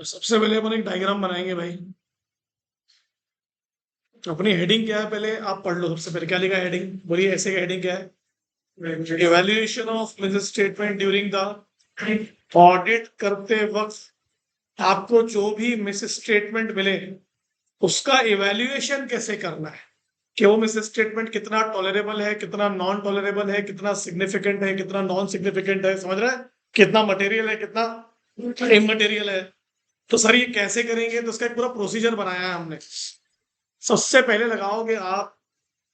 तो सबसे पहले अपन एक डायग्राम बनाएंगे भाई। अपनी हेडिंग क्या है पहले आप पढ़ लो। सबसे पहले क्या लिखा है हेडिंग, बोलिए ऐसे का हेडिंग क्या है? Evaluation of miss statement during the audit. करते वक्त आपको जो भी मिस स्टेटमेंट मिले उसका इवैल्यूएशन कैसे करना है कि वो मिस स्टेटमेंट कितना टॉलरेबल है, कितना नॉन टॉलरेबल है, कितना सिग्निफिकेंट है, कितना नॉन सिग्निफिकेंट है, समझ रहा है? कितना मटेरियल है, कितना इमटेरियल है। तो सर ये कैसे करेंगे? तो उसका एक पूरा प्रोसीजर बनाया है हमने। सबसे पहले लगाओगे आप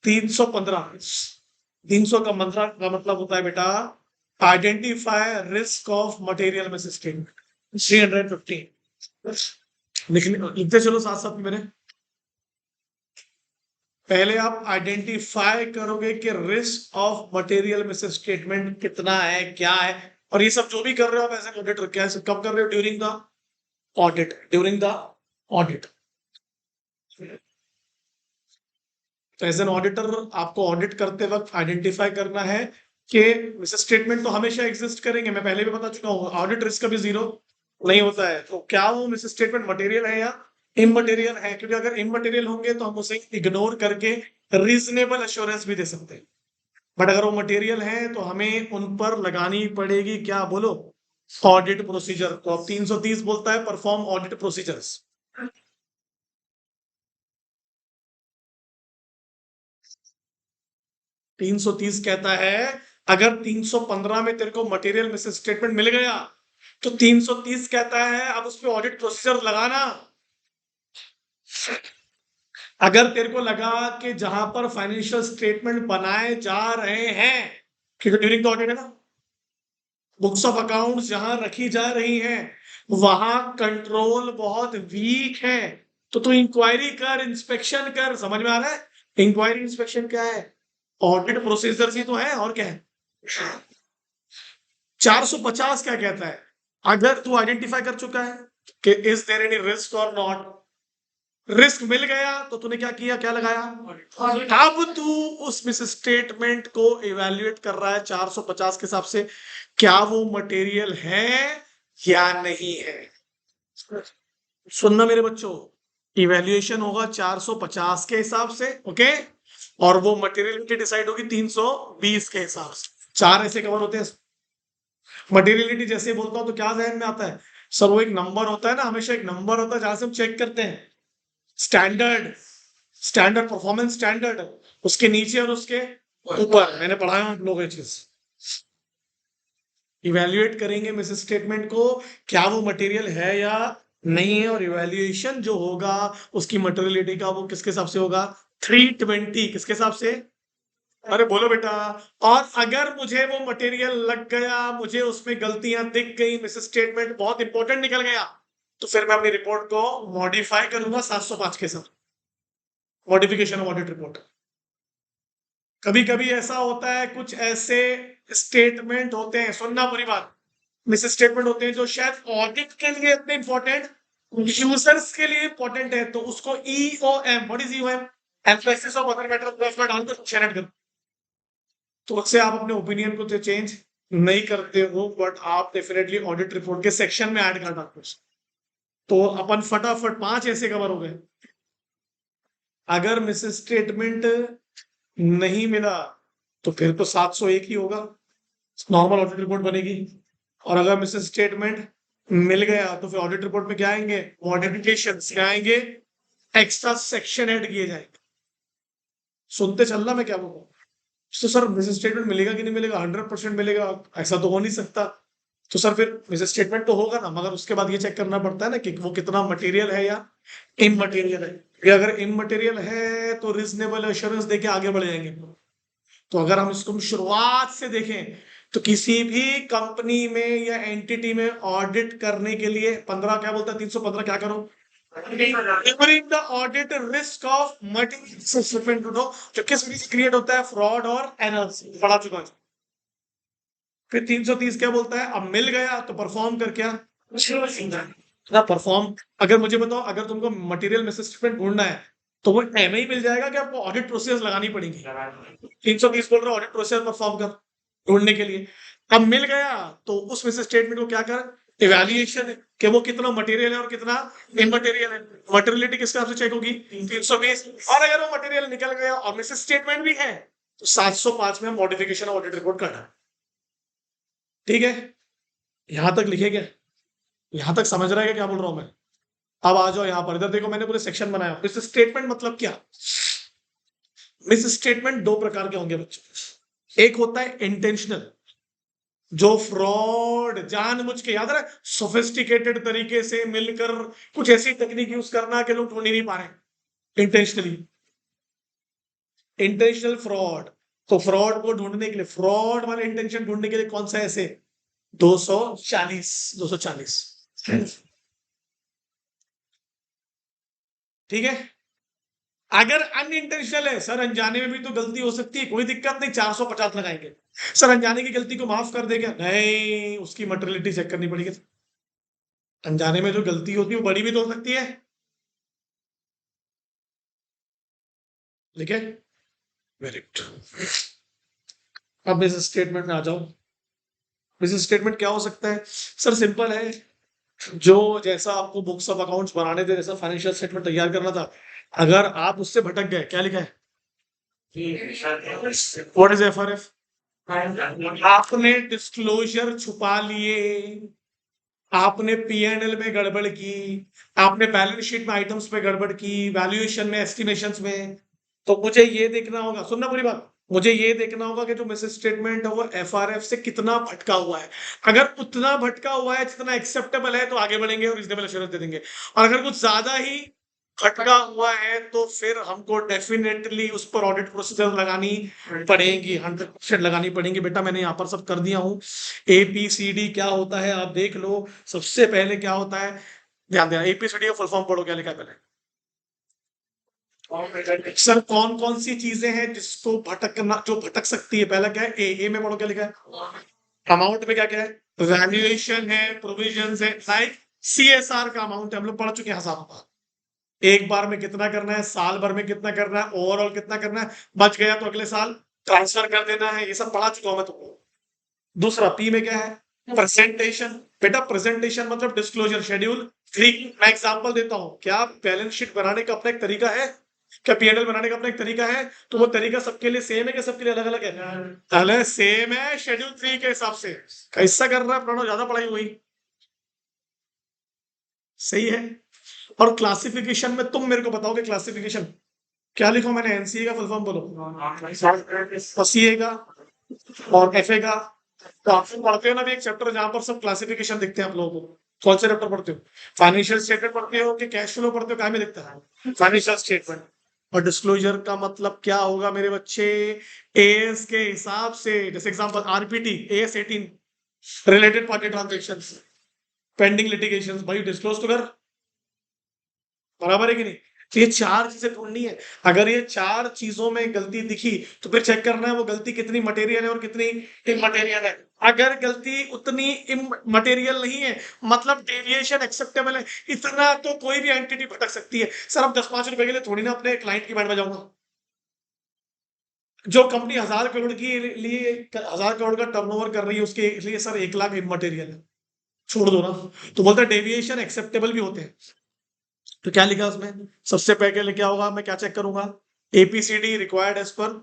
315। 300 का मंत्रा का मतलब होता है बेटा identify risk of material misstatement. 315 लिखते चलो साथ साथ में मेरे। पहले आप आइडेंटिफाई करोगे कि रिस्क ऑफ मटेरियल मिसस्टेटमेंट कितना है, क्या है। और ये सब जो भी कर रहे हो आप ऐसे ऑडिट कैसे कब कर रहे हो? During the audit. During the audit. तो एज एन ऑडिटर आपको ऑडिट करते वक्त आइडेंटिफाई करना है कि मिस स्टेटमेंट तो हमेशा एग्जिस्ट करेंगे, मैं पहले भी बता चुका हूँ। ऑडिट रिस्क कभी जीरो नहीं होता है। तो क्या वो मिस स्टेटमेंट मटेरियल है या इमटेरियल है? क्योंकि अगर इमटेरियल होंगे तो हम उसे इग्नोर करके रीजनेबल एश्योरेंस भी दे सकते हैं। बट अगर वो मटेरियल है तो हमें उन पर लगानी पड़ेगी क्या, बोलो? Audit procedure. तो अब 330 बोलता है परफॉर्म ऑडिट प्रोसीजर्स। 330 कहता है अगर 315 में तेरे को मटेरियल मिस स्टेटमेंट मिल गया तो 330 कहता है अब उस पर ऑडिट प्रोसीजर लगाना। अगर तेरे को लगा कि जहां पर फाइनेंशियल स्टेटमेंट बनाए जा रहे हैं, क्योंकि ड्यूरिंग द ऑडिट है ना, बुक्स ऑफ अकाउंट्स जहां रखी जा रही हैं वहां कंट्रोल बहुत वीक है, तो तू इंक्वायरी कर, इंस्पेक्शन कर। समझ में आ रहा है? इंक्वायरी इंस्पेक्शन क्या है? ऑडिट प्रोसीजर ही तो है, और क्या है? 450 क्या कहता है? अगर तू आइडेंटिफाई कर चुका है कि इज देयर एनी रिस्क और नॉट, रिस्क मिल गया तो तूने क्या किया, क्या लगाया? अब तू उस मिस स्टेटमेंट को इवेल्युएट कर रहा है 450 के हिसाब से, क्या वो मटेरियल है या नहीं है। सुनना मेरे बच्चों, इवेल्युएशन होगा 450 के हिसाब से, ओके। और वो मटेरियलिटी डिसाइड होगी 320 के हिसाब से। चार ऐसे कवर होते हैं। मटेरियलिटी जैसे बोलता हूं तो क्या जहन में आता है? सर वो एक नंबर होता है ना, हमेशा एक नंबर होता है जहां से हम चेक करते हैं स्टैंडर्ड। स्टैंडर्ड परफॉर्मेंस स्टैंडर्ड, उसके नीचे और उसके ऊपर। मैंने पढ़ाया आप लोग ये चीज। इवेल्युएट करेंगे मिस स्टेटमेंट को, क्या वो मटेरियल है या नहीं है। और इवेल्युएशन जो होगा उसकी मटेरियलिटी का वो किसके हिसाब से होगा? 320। किसके हिसाब से? अरे बोलो बेटा। और अगर मुझे वो मटेरियल लग गया, मुझे उसमें गलतियां दिख गई, मिस स्टेटमेंट बहुत इंपॉर्टेंट निकल गया, तो फिर मैं अपनी रिपोर्ट को मॉडिफाई करूंगा 705 के साथ। Modification of audit report. कभी कभी ऐसा होता है, कुछ ऐसे स्टेटमेंट होते हैं, सुनना पूरी बात, मिस स्टेटमेंट होते हैं जो शायद ऑडिट के लिए इतने इंपॉर्टेंट, यूजर्स के लिए इंपॉर्टेंट है, तो उसको EOM, what is EOM? Emphasis of other matter डालकर शेयर कर। तो उससे आप अपने ओपिनियन को तो चेंज नहीं करते हो, बट आप डेफिनेटली ऑडिट रिपोर्ट के सेक्शन में ऐड कर डालते हो। तो अपन फटाफट 5 ऐसे कवर हो गए। अगर मिस स्टेटमेंट नहीं मिला तो फिर तो 701 ही होगा, नॉर्मल ऑडिट रिपोर्ट बनेगी। और अगर मिस स्टेटमेंट मिल गया तो फिर ऑडिट रिपोर्ट में क्या आएंगे? मॉडिफिकेशन क्या आएंगे? एक्स्ट्रा सेक्शन ऐड किए जाएंगे। सुनते चलना मैं क्या बोल रहा हूँ। तो सर मिस स्टेटमेंट मिलेगा कि नहीं मिलेगा? 100% मिलेगा, ऐसा तो हो नहीं सकता। तो सर फिर मिस स्टेटमेंट तो होगा ना, मगर उसके बाद ये चेक करना पड़ता है ना कि वो कितना मटेरियल है या इमटेरियल है। कि अगर इमटेरियल है तो रीजनेबल एश्योरेंस देके आगे बढ़ जाएंगे। तो अगर हम इसको शुरुआत से देखें तो किसी भी कंपनी में या एंटिटी में ऑडिट करने के लिए 15 क्या बोलता है? 315 क्या करो? The audit risk of multiple to no, जो किस वजह से क्रिएट होता है? फ्रॉड और एरर्स। पढ़ा चुका है। फिर 330 क्या बोलता है? अब मिल गया तो परफॉर्म कर क्या ना परफॉर्म। अगर मुझे बताओ, अगर तुमको मटेरियल मिसस्टेटमेंट ढूंढना है तो वो एम ही मिल जाएगा कि आपको ऑडिट प्रोसेस लगानी पड़ेगी? 320 बोल रहा है ऑडिट प्रोसेस परफॉर्म कर ढूंढने के लिए। अब मिल गया तो उस मिस स्टेटमेंट को क्या कर? इवैल्यूएशन है कि वो कितना मटेरियल है और कितना इमटेरियल है। मटेरियलिटी किसके हिसाब से चेक होगी? 320। और अगर वो मटेरियल निकल गया और मिस स्टेटमेंट भी है तो 705 में मॉडिफिकेशन ऑडिट रिपोर्ट करना है। ठीक है, यहां तक लिखे क्या? यहां तक समझ रहा है क्या बोल रहा हूं मैं? अब आ जाओ यहां पर, इधर देखो मैंने पूरे सेक्शन बनाया। मिस स्टेटमेंट मतलब क्या? मिस स्टेटमेंट दो प्रकार के होंगे बच्चों। एक होता है इंटेंशनल, जो फ्रॉड जानबूझ के, याद रख, सोफिस्टिकेटेड तरीके से मिलकर कुछ ऐसी तकनीक यूज करना कि लोग ढूंढ ही नहीं पा रहे, इंटेंशनली। इंटेंशनल फ्रॉड, तो फ्रॉड को ढूंढने के लिए, फ्रॉड वाले इंटेंशन ढूंढने के लिए कौन सा ऐसे 240 ठीक है। अगर अनइंटेंशनल है, सर अनजाने में भी तो गलती हो सकती है, कोई दिक्कत नहीं, 450 लगाएंगे। सर अनजाने की गलती को माफ कर देगा, नहीं, उसकी मटेरियलिटी चेक करनी पड़ेगी। अनजाने में जो गलती होती है वो बड़ी भी तो हो सकती है। ठीक है, वेरी गुड। अब इस स्टेटमेंट में आ जाओ। बिजनेस स्टेटमेंट क्या हो सकता है? सर सिंपल है, जो जैसा आपको बुक्स ऑफ अकाउंट्स बनाने थे, जैसा फाइनेंशियल स्टेटमेंट तैयार करना था, अगर आप उससे भटक गए, क्या लिखा है? What is FRF? आपने डिस्क्लोजर छुपा लिए, आपने पीएनएल में गड़बड़ की, आपने बैलेंस शीट में आइटम्स में गड़बड़ की, वैल्यूएशन में, एस्टिमेशंस में, तो मुझे ये देखना होगा, सुनना पूरी बात, मुझे ये देखना होगा कि जो मिस स्टेटमेंट है वो एफआरएफ से कितना भटका हुआ है। अगर उतना भटका हुआ है जितना एक्सेप्टेबल है तो आगे बढ़ेंगे और रीजनेबल एश्योरेंस दे देंगे। और अगर कुछ ज्यादा ही भटका हुआ है तो फिर हमको डेफिनेटली उस पर ऑडिट प्रोसीजर लगानी पड़ेगी, 100% लगानी पड़ेगी। बेटा मैंने यहाँ पर सब कर दिया हूँ। ABCD क्या होता है आप देख लो। सबसे पहले क्या होता है, ध्यान देना, ABCD का फुल फॉर्म पढ़ो, क्या लिखा है पहले। सर कौन कौन सी चीजें हैं जिसको भटकना, जो भटक सकती है? पहला क्या है? ए में पढ़ो, क्या लिखा है? अमाउंट में क्या क्या है? वैल्यूएशन है, प्रोविजन है, लाइक CSR का अमाउंट हम लोग पढ़ चुके हैं हजारों बार। एक बार में कितना करना है, साल भर में कितना करना है, ओवरऑल कितना करना है, बच गया तो अगले साल ट्रांसफर कर देना है, ये सब पढ़ा चुका हूं मैं तुमको। दूसरा P में क्या है? प्रेजेंटेशन। बेटा प्रेजेंटेशन मतलब डिस्क्लोजर शेड्यूल 3। मैं एग्जांपल देता हूं, क्या बैलेंस शीट बनाने का अपना एक तरीका है? क्या पीएनएल बनाने का अपना एक तरीका है? तो वो तरीका सबके लिए सेम है कि सबके लिए अलग अलग है? पहले सेम है, शेड्यूल 3 के हिसाब से। कैसा कर रहा है प्रणव, ज्यादा पढ़ाई हुई? सही है। और क्लासिफिकेशन में तुम मेरे को बताओगे क्लासिफिकेशन क्या लिखो मैंने? एनसीए का फुल फॉर्म बोलो, और सीए का, और एफए का। तो आप पढ़ते हो ना भी एक चैप्टर जहां पर सब क्लासिफिकेशन दिखते हैं आप लोगों को। कौन से चैप्टर पढ़ते हो? फाइनेंशियल स्टेटमेंट पढ़ते हो कि कैश फ्लो पढ़ते हो? क्या में दिखता है? Financial statement. और डिस्क्लोजर का मतलब क्या होगा मेरे बच्चे? एएस के हिसाब से, जैसे example RPT AS 18, related party transaction, pending litigation, भाई डिस्क्लोज तो कर, बराबर है कि नहीं? तो ये चार चीजें ढूंढनी है। अगर ये चार चीजों में गलती दिखी तो फिर चेक करना है वो गलती कितनी मटेरियल है और कितनी इमटेरियल है। अगर गलती उतनी मटेरियल नहीं है, मतलब डेविएशन एक्सेप्टेबल है, इतना तो कोई भी एंटिटी भटक सकती है। सर अब 10-5 रुपए के लिए थोड़ी ना अपने क्लाइंट की बैंड बजाऊंगा। जो कंपनी 1000 करोड़ के लिए 1000 करोड़ का टर्नओवर कर रही है उसके लिए सर 1 लाख इमटेरियल है, छोड़ दो ना। तो बोलता है डेविएशन एक्सेप्टेबल भी होते हैं। तो क्या लिखा उसमें? सबसे पहले क्या होगा, मैं क्या चेक करूंगा? APCD required as per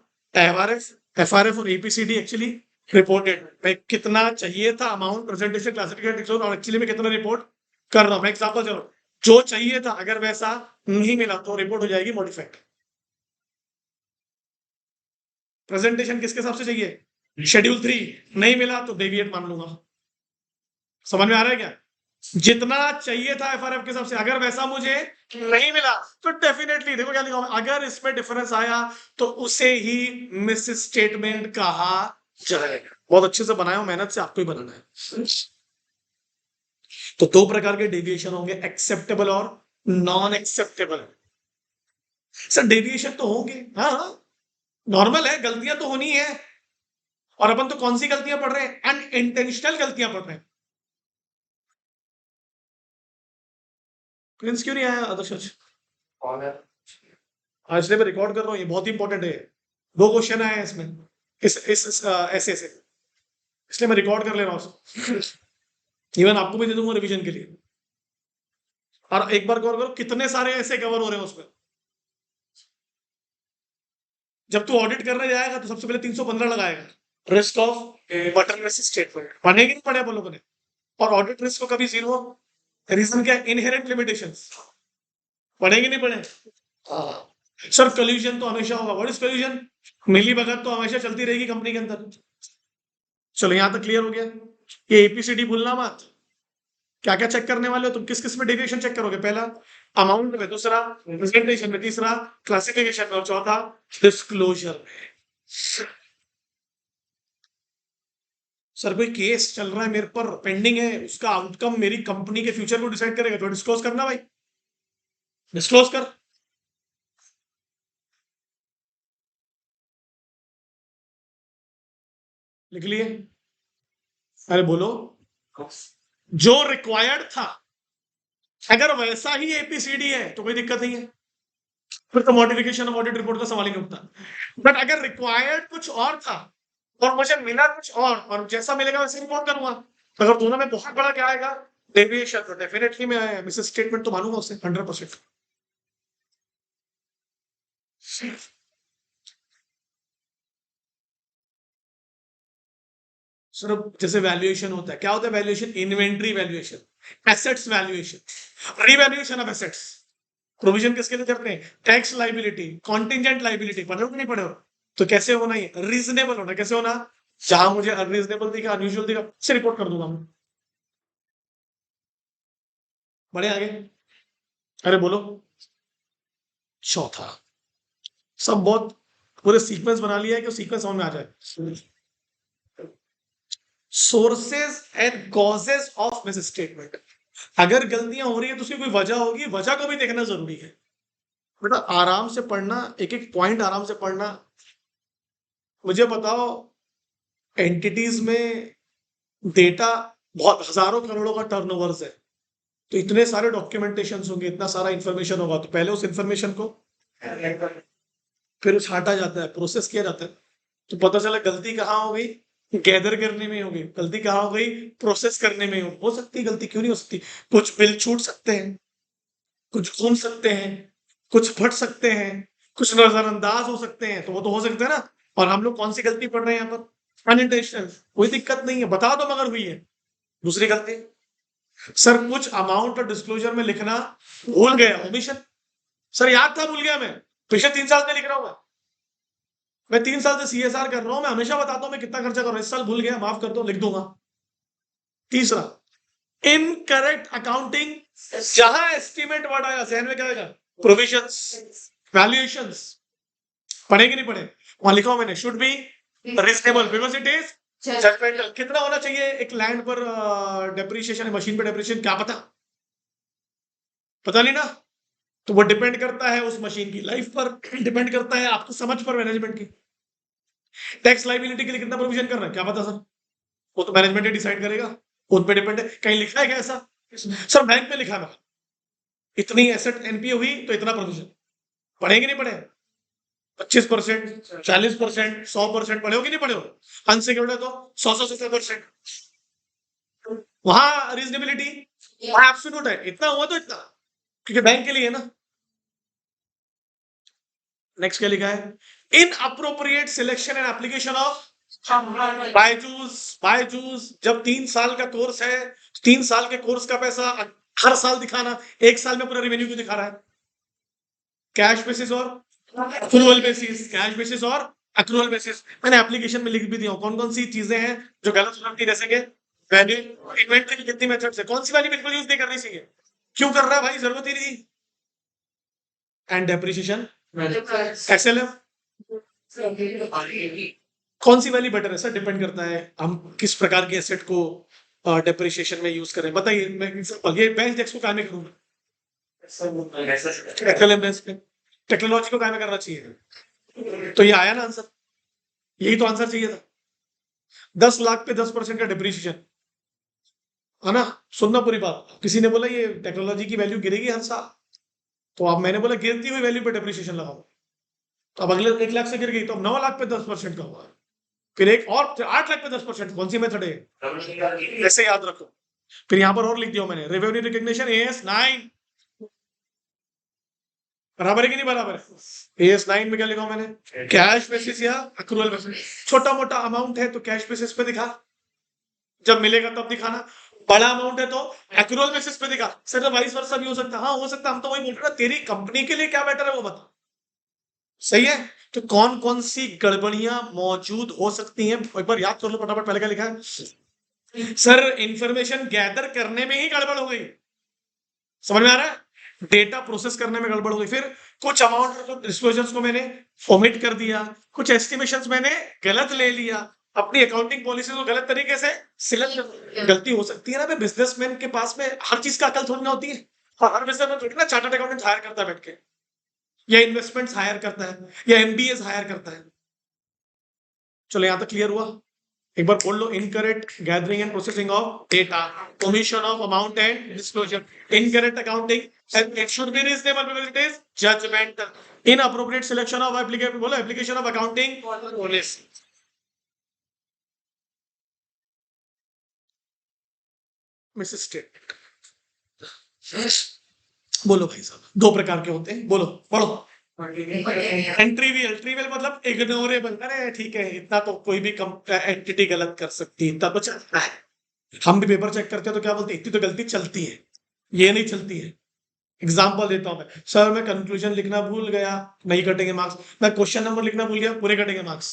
FRF और APCD एक्चुअली रिपोर्टेड। मैं कितना चाहिए था अमाउंट, प्रेजेंटेशन, क्लासिफिकेशन, और एक्चुअली में कितना रिपोर्ट कर रहा हूं। मैं एग्जांपल चलो, जो चाहिए था अगर वैसा नहीं मिला तो रिपोर्ट हो जाएगी मॉडिफाइड। प्रेजेंटेशन किसके हिसाब से चाहिए? शेड्यूल 3 नहीं मिला तो डेविएट मान लूंगा। समझ में आ रहा है क्या? जितना चाहिए था एफआरएफ के हिसाब से, अगर वैसा मुझे नहीं मिला तो डेफिनेटली देखो क्या लिखा हुआ है, अगर इसमें डिफरेंस आया तो उसे ही मिस स्टेटमेंट कहा जाएगा। बहुत अच्छे से बनाया हूं, मेहनत से आपको ही बनाना है। तो दो प्रकार के डेविएशन होंगे, एक्सेप्टेबल और नॉन एक्सेप्टेबल। सर डेविएशन तो होंगे, हाँ, नॉर्मल है, गलतियां तो होनी है। और अपन तो कौन सी गलतियां पढ़ रहे हैं? अनइंटेंशनल गलतियां पढ़ रहे हैं। क्लिंस क्यों नहीं आया आदर्श? हाँ, इसलिए मैं रिकॉर्ड कर रहा हूँ, ये बहुत इंपॉर्टेंट है। 2 क्वेश्चन आए हैं इसमें, इस ऐसे ऐसे, इसलिए मैं रिकॉर्ड कर ले रहा हूँ। इवन आपको भी दे दूंगा रिवीजन के लिए। और एक बार गौर करो कितने सारे ऐसे कवर हो रहे हैं उसमें। जब तू ऑडिट करने जाएगा तो सबसे पहले 315 लगाएगा, रिस्क ऑफ मटेरियल स्टेटमेंट। पढ़ेगी नहीं पढ़े आप लोगों ने? और ऑडिट रिस्क को कभी जीरो, रीजन क्या? Inherent limitations. पढ़ेगी नहीं पढ़े? सर कल्यूजन तो हमेशा होगा। What is कल्यूजन? मिली भगत तो हमेशा चलती रहेगी कंपनी के अंदर। चलो यहां तक क्लियर हो गया। ये एपीसीडी भूलना मत। क्या क्या चेक करने वाले हो तुम? किस किस में डेविएशन चेक करोगे? पहला अमाउंट में, दूसरा प्रेजेंटेशन में, तीसरा क्लासिफिकेशन में, और चौथा डिस्क्लोजर में। सर कोई केस चल रहा है मेरे पर, पेंडिंग है, उसका आउटकम मेरी कंपनी के फ्यूचर को डिसाइड करेगा, तो डिस्क्लोज करना भाई, डिस्क्लोज कर। लिख लिए? अरे बोलो। जो रिक्वायर्ड था, अगर वैसा ही एपीसीडी है तो कोई दिक्कत नहीं है, फिर तो मॉडिफिकेशन ऑफ ऑडिट रिपोर्ट का सवाल ही नहीं उठता। बट अगर रिक्वायर्ड कुछ और था और मुझे मिला कुछ और जैसा मिलेगा वैसे रिपोर्ट करूंगा। अगर दोनों में बहुत बड़ा क्या आएगा, डेविएशन, तो डेफिनेटली मैं मिसेस स्टेटमेंट तो मानूंगा उससे 100%। सिर्फ जैसे वैल्यूएशन होता है, क्या होता है valuation? Inventory valuation, assets valuation, revaluation of assets. Provision किसके लिए करते हैं? Tax liability, contingent liability. पढ़े हो कि नहीं पढ़े हो? तो कैसे होना? ये रीजनेबल होना। कैसे होना? जहां मुझे अनरीजनेबल दिखा, अनयूजुअल दिखा, से रिपोर्ट कर दूंगा मैं। बढ़े आगे? अरे बोलो। चौथा, सब बहुत पूरे सीक्वेंस बना लिया है कि सीक्वेंस समझ में आ जाए। Sources and causes of miss statement. अगर गलतियां हो रही है तो उसकी कोई वजह होगी, वजह को भी देखना जरूरी है। बेटा आराम से पढ़ना, एक एक पॉइंट आराम से पढ़ना। मुझे बताओ, एंटिटीज में डेटा बहुत हजारों करोड़ों का टर्नओवर है, तो इतने सारे डॉक्यूमेंटेशन होंगे, इतना सारा इंफॉर्मेशन होगा, तो पहले उस इंफॉर्मेशन को फिर छांटा जाता है, प्रोसेस किया जाता है, तो पता चला गलती कहाँ हो गई, गैदर करने में हो गई। गलती कहाँ हो गई? प्रोसेस करने में हो सकती है गलती। क्यों नहीं हो सकती? कुछ बिल छूट सकते हैं, कुछ घूम सकते हैं, कुछ फट सकते हैं, कुछ नजरअंदाज हो सकते हैं, तो वो तो हो सकते हैं ना। और हम लोग कौन सी गलती पढ़ रहे हैं यहाँ पर? अनइंटेंशनल। कोई दिक्कत नहीं है, बता दो मगर हुई है। दूसरी गलती, सर कुछ अमाउंट और डिस्क्लोजर में लिखना भूल गया, ओमिशन। सर याद था, भूल गया मैं, पिछले 3 साल में लिख रहा हूँ मैं 3 साल से सीएसआर कर रहा हूं, मैं हमेशा बताता हूं मैं कितना खर्चा कर रहा हूं, इस साल भूल गया, माफ कर दो, लिख दूंगा। तीसरा, इनकरेक्ट अकाउंटिंग। जहां एस्टिमेट वर्ड आएगा जहन में क्या आएगा? Provisions, valuations. पढ़ेगी नहीं पढ़े? वहां लिखा मैंने, should be reasonable because it is judgemental. कितना होना चाहिए एक लैंड पर डेप्रिसिएशन, मशीन पर डेप्रिसिएशन, क्या पता? पता नहीं ना। तो वो डिपेंड करता है उस मशीन की लाइफ पर, डिपेंड करता है आपकी समझ पर, मैनेजमेंट की। टैक्स लाइबिलिटी के लिए कितना प्रोविजन कर रहा है क्या पता सर, वो तो मैनेजमेंट ही डिसाइड करेगा, उन पे डिपेंड है। कहीं लिखा है क्या ऐसा? सर बैंक में लिखा है इतनी एसेट एनपीए हुई तो इतना प्रोविजन। पढ़ेंगे नहीं पढ़े? 25%, 40%, 100% पढ़े हो कि नहीं पढ़े हो? अनसिक्योर्ड है तो 100% वहां रीजनेबिलिटी, वहां एब्सोल्यूट है, इतना हुआ तो इतना, क्योंकि बैंक के लिए है ना। नेक्स्ट क्या लिखा है? In appropriate selection and application of Byju's. Byju's जब 3 साल का कोर्स है, 3 साल के कोर्स का पैसा हर साल दिखाना, 1 साल में पूरा रेवेन्यू क्यों दिखा रहा है? कैश बेसिस और अक्रूवल बेसिस, कैश बेसिस और अक्रूवल बेसिस। मैंने एप्लीकेशन में लिख भी दिया कौन कौन सी चीजें हैं जो गलत हो सकती है, जैसे कि वैल्यू, इन्वेंटरी की कितनी मेथड्स है, कौन सी वाली बिल्कुल यूज नहीं करनी चाहिए, क्यों कर रहा है भाई, जरूरत ही नहीं। एंड डेप्रिसिएशन, एसएलएफ, कौन सी वाली बेटर है सर? डिपेंड करता है हम किस प्रकार के एसेट को डेप्रिसिएशन में यूज करें। बताइए, मैं एग्जांपल ये बैंक टैक्स को काम में करूंगा, टेक्नोलॉजी को काम में करना चाहिए, तो ये आया ना आंसर, यही तो आंसर चाहिए था। 10 लाख पे 10% का डिप्रिसिएशन है ना। सुनना पूरी बात, किसी ने बोला ये टेक्नोलॉजी की वैल्यू गिरेगी हर साल, तो अब मैंने बोला गिरती हुई वैल्यू पे डिप्रिसिएशन लगाओ, तो अब अगले 1 लाख से गिर गई तो अब 9 लाख पे 10% का हुआ, फिर एक और 8 लाख पे 10%। कौन सी मेथड है? ऐसे याद रखो, फिर यहां पर और लिख दिया मैंने रेवेन्यू रिकग्निशन AS9 बराबर है कि नहीं बराबर है। AS9 में क्या लिखा मैंने कैश बेसिस या अक्रूवल बेसिस। छोटा मोटा अमाउंट है तो कैश बेसिस पे दिखा, जब मिलेगा तब दिखाना। बड़ा अमाउंट है तो एक्रूअल बेसिस पे दिखा। सर वाइस वर्सा भी हो सकता है, हाँ हो सकता है। हम तो वही बोल रहे हैं, तेरी कंपनी के लिए क्या बेटर है वो बता। सही है। तो कौन कौन सी गड़बड़ियां मौजूद हो सकती हैं एक बार याद कर लो फटाफट। पहले क्या लिखा है सर, इंफॉर्मेशन गैदर करने में ही गड़बड़ हो गई। समझ में आ रहा है, डेटा प्रोसेस करने में गड़बड़ हो गई। फिर कुछ अमाउंट डिस्क्लोजर्स को मैंने ओमिट कर दिया, कुछ एस्टिमेशंस मैंने गलत ले लिया, अपनी अकाउंटिंग पॉलिसी को गलत तरीके से सिलेक्ट। गलती हो सकती है ना भाई, बिजनेसमैन के पास में हर चीज का अकल थोड़ी ना होती है। हाँ, हर बिजनेसमैन थोड़ी ना चार्टर्ड अकाउंटेंट हायर करता है बैठ के, या इन्वेस्टमेंट्स हायर करता है, या MBAs हायर करता है। चलो यहां तक क्लियर हुआ। एक बार बोल लो, incorrect gathering and processing of data, omission of amount and disclosure, incorrect accounting, and it should be reasonable because it is judgmental, inappropriate selection of applicable, बोलो application of accounting policy। Mrs state बोलो भाई साहब, दो प्रकार के होते हैं, बोलो पढ़ो। ट्रिवियल, ट्रिवियल मतलब इग्नोरेबल। अरे ठीक है, इतना तो कोई भी एंटिटी गलत कर सकती है, इतना तो चलता है। हम भी पेपर चेक करते हैं तो क्या बोलते हैं, इतनी तो गलती चलती है, ये नहीं चलती है। एग्जाम्पल देता हूं मैं, सर मैं कंक्लूजन लिखना भूल गया, नहीं कटेंगे मार्क्स। मैं क्वेश्चन नंबर लिखना भूल गया, पूरे कटेंगे मार्क्स।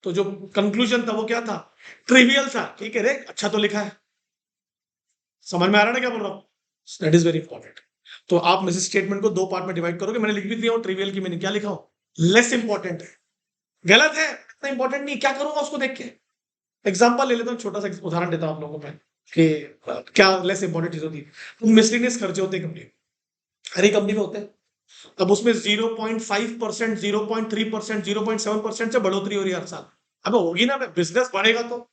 तो जो कंक्लूजन था वो क्या था, ट्रिवियल था। ठीक है रे, अच्छा तो लिखा है। समझ में आ रहा है ना क्या बोल रहा हूँ। That is very important. तो आप मिस स्टेटमेंट को दो पार्ट में डिवाइड करोगे। मैंने लिख भी दिया ट्रिवियल की मैंने क्या लिखा हो, लेस इंपॉर्टेंट है, गलत है, इतना इंपॉर्टेंट नहीं, क्या करूंगा उसको देख के। एग्जाम्पल ले लेता हूँ, छोटा सा उदाहरण देता हूँ आप लोगों को मैं कि क्या लेस इंपॉर्टेंट चीज होती है। मिसलिनियस खर्चे होते हैं कंपनी, हर एक कंपनी में होते हैं। अब उसमें 0.5%, 0.3%, 0.7% से बढ़ोतरी हो रही है हर साल। अब होगी ना, बिजनेस बढ़ेगा तो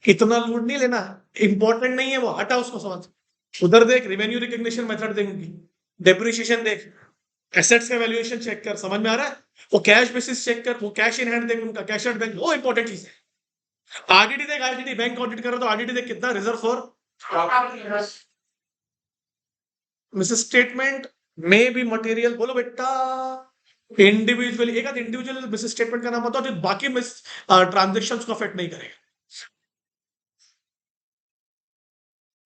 इतना लोड नहीं लेना, इंपॉर्टेंट नहीं है वो, हटा उसको समझ। उधर देख, रेवेन्यू रिकग्निशन मेथड देख उनकी, डेप्रिसिएशन देख, एसेट्स का वैल्यूएशन चेक कर। समझ में आ रहा है, वो कैश बेसिस चेक कर, वो कैश इन हैंड देख उनका, कैश एट बैंक, वो इंपॉर्टेंट चीज है। आरडीडी देख, आरडीडी बैंक ऑडिट कर रहा तो आरडीडी देख कितना रिजर्व फॉर मिस स्टेटमेंट में भी मटेरियल। बोलो बेटा, इंडिविजुअली एक इंडिविजुअल मिस स्टेटमेंट का नाम होता है जो बाकी मिस ट्रांजेक्शंस को अफेक्ट नहीं करेगा।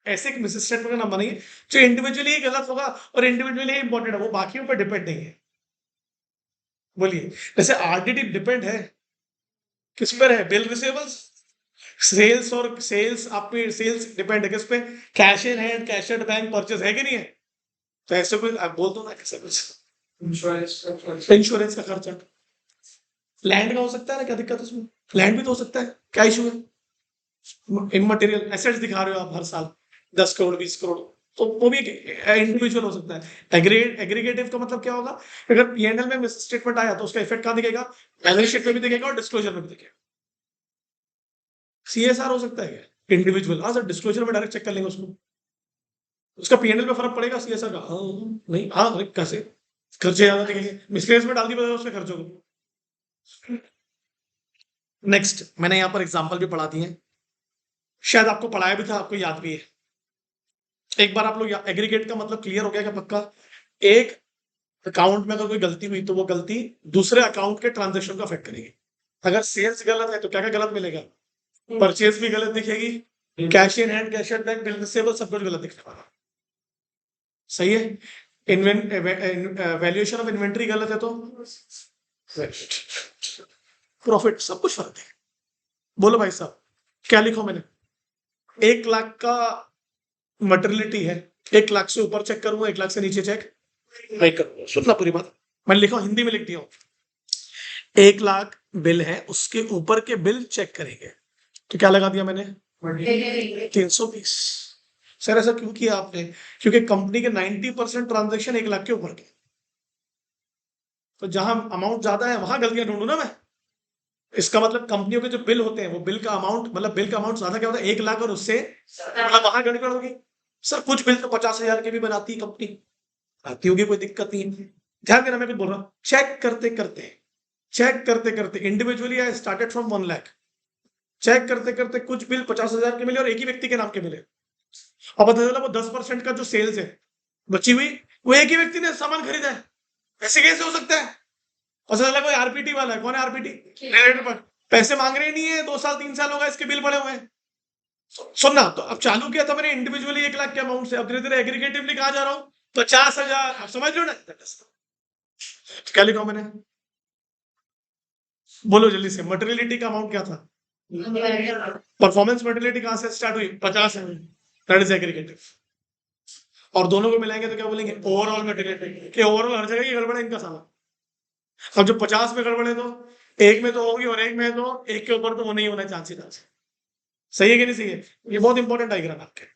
ऐसे एक मिस स्टेटमेंट का नाम बनेंगे जो इंडिविजुअली ही गलत होगा और इंडिविजुअली ही इंपॉर्टेंट है, वो बाकियों पर डिपेंड नहीं है। बोलिए, जैसे आरडीडी डिपेंड है किस पर है, बिल रिसीवेबल्स, सेल्स, और सेल्स आपके सेल्स डिपेंड है किस पे, cash in hand, cash at bank purchase है कि नहीं है। तो ऐसे कोई आप बोल दो ना, कैसे कुछ इंश्योरेंस का खर्चा, लैंड का हो सकता है ना, क्या दिक्कत है उसमें, लैंड भी तो हो सकता है, क्या इशू है। इमटेरियल एसेट्स दिखा रहे हो आप हर साल 10 करोड़ 20 करोड़, तो वो भी इंडिविजुअल हो सकता है। एग्रीगेटिव का मतलब क्या होगा, अगर पीएनएल में मिस स्टेटमेंट आया तो उसका इफेक्ट कहाँ दिखेगा, बैलेंस शीट में भी दिखेगा और डिस्क्लोजर में भी दिखेगा। CSR हो सकता है इंडिविजुअल, हाँ सर डिस्क्लोजर में डायरेक्ट चेक कर लेंगे उसको, उसका पीएनएल पे फर्क पड़ेगा CSR का, हाँ नहीं, हाँ कैसे खर्चे ज्यादा दिखेंगे, मिसलेनियस में डाल दी उसके खर्चों को। नेक्स्ट, मैंने यहाँ पर एग्जांपल भी पढ़ा दिए, शायद आपको पढ़ाया भी था, आपको याद भी है। एक बार आप लोग एग्रीगेट का मतलब क्लियर हो गया क्या पक्का। एक अकाउंट में अगर कोई गलती हुई तो वो गलती दूसरे अकाउंट के ट्रांजेक्शन को अफेक्ट करेगी। अगर सेल्स गलत है तो क्या क्या गलत मिलेगा, परचेज भी गलत दिखेगी, cash in hand, cash at bank, bill receivable, सब कुछ गलत दिखने वाला। सही है। वैल्यूएशन ऑफ इन्वेंट्री गलत है तो प्रॉफिट, सब कुछ फर्क है। बोलो भाई साहब, क्या लिखो मैंने, 1 लाख का मटेरियलिटी है, 1 लाख से ऊपर चेक करूंगा, 1 लाख से नीचे चेक नहीं करूंगा। सुनना पूरी बात, मैंने लिखा हिंदी में लिख दिया हूं, 1 लाख बिल है, उसके ऊपर के बिल चेक करेंगे तो क्या लगा दिया मैंने 320। सर ऐसा क्यों किया आपने, क्योंकि कंपनी के 90% ट्रांजेक्शन 1 लाख के ऊपर के, तो जहां अमाउंट ज्यादा है वहां गलतियां ढूंढू ना मैं। इसका मतलब कंपनियों के जो बिल होते हैं वो बिल का अमाउंट, मतलब बिल का अमाउंट ज्यादा क्या होता है 1 लाख, और उससे मतलब वहां गड़बड़ होगी। सर कुछ बिल तो 50,000 के भी बनाती है कंपनी, आती होगी, कोई दिक्कत नहीं है। ध्यान देना, मैं कुछ बोल रहा हूँ, चेक करते करते individually I started from 1 lakh, check करते करते कुछ बिल 50,000 के मिले और एक ही व्यक्ति के नाम के मिले, और पता चला वो 10% का जो सेल्स है बची हुई, वो एक ही व्यक्ति ने सामान खरीदा है। ऐसे कैसे हो सकता है? पता चला कोई आरपीटी वाला है। कौन है आरपीटी? क्रेडिट पर पैसे मांग रहे नहीं है, 2 साल 3 साल हो गए, इसके बिल पड़े हुए हैं। सुनना, तो अब चालू किया था मैंने इंडिविजुअली 1 लाख के अमाउंट से, अब धीरे धीरे एग्रीगेटिवली कहा जा रहा हूँ 50,000। आप समझ लो ना, तो क्या लिखा मैंने? बोलो जल्दी से, मटेरियलिटी का अमाउंट क्या था? परफॉर्मेंस मटेरियलिटी कहां से स्टार्ट हुई? 50 है, दैट इज एग्रीगेटिव। और दोनों को मिलाएंगे तो क्या बोलेंगे? Overall materiality. कि ओवरऑल हर जगह की गड़बड़ है इनका सामान। अब जो 50 में गड़बड़ है तो एक में तो होगी, और एक में तो एक के ऊपर तो वो नहीं होना चांस ही था। सही है कि नहीं सही है? ये बहुत इंपॉर्टेंट डायग्राम आपके।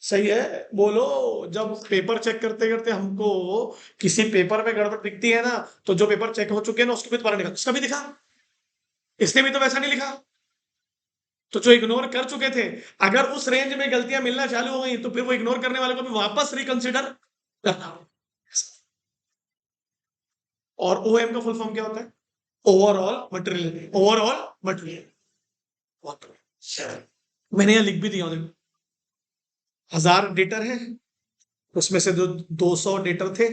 सही है, बोलो। जब पेपर चेक करते करते हमको किसी पेपर में गड़बड़ दिखती है ना, तो जो पेपर चेक हो चुके हैं ना उसको भी दोबारा लिखा, उसका भी दिखा, इसने भी तो वैसा नहीं लिखा। तो जो इग्नोर कर चुके थे, अगर उस रेंज में गलतियां मिलना चालू हो गई तो फिर वो इग्नोर करने वाले को भी वापस रिकंसिडर करना। और ओएम का फुल फॉर्म क्या होता है? Overall material. Overall material. मैंने यहां लिख भी दिया, देखो 1000 डेटर है, उसमें से जो 200 डेटर थे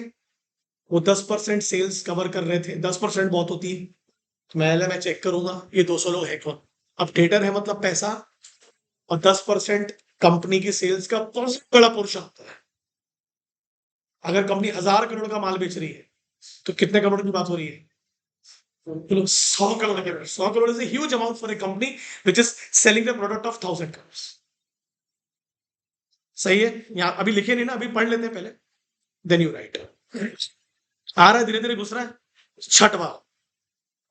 वो 10% सेल्स कवर कर रहे थे। 10% बहुत होती है, तो मैं चेक करूंगा ये 200 लोग है कौन। अब डेटर है मतलब पैसा, और 10% कंपनी की सेल्स का बहुत बड़ा पोर्शन होता है। अगर कंपनी 1000 करोड़ का माल बेच रही है तो कितने करोड़ की बात हो रही है? 100 करोड़ के। 100 crore is huge amount for a company which is selling the product of 1000 crore. सही है? यहाँ अभी लिखे नहीं ना, अभी पढ़ लेते हैं पहले, देन यू राइट। आ रहा है, धीरे धीरे घुस रहा है। छठवा,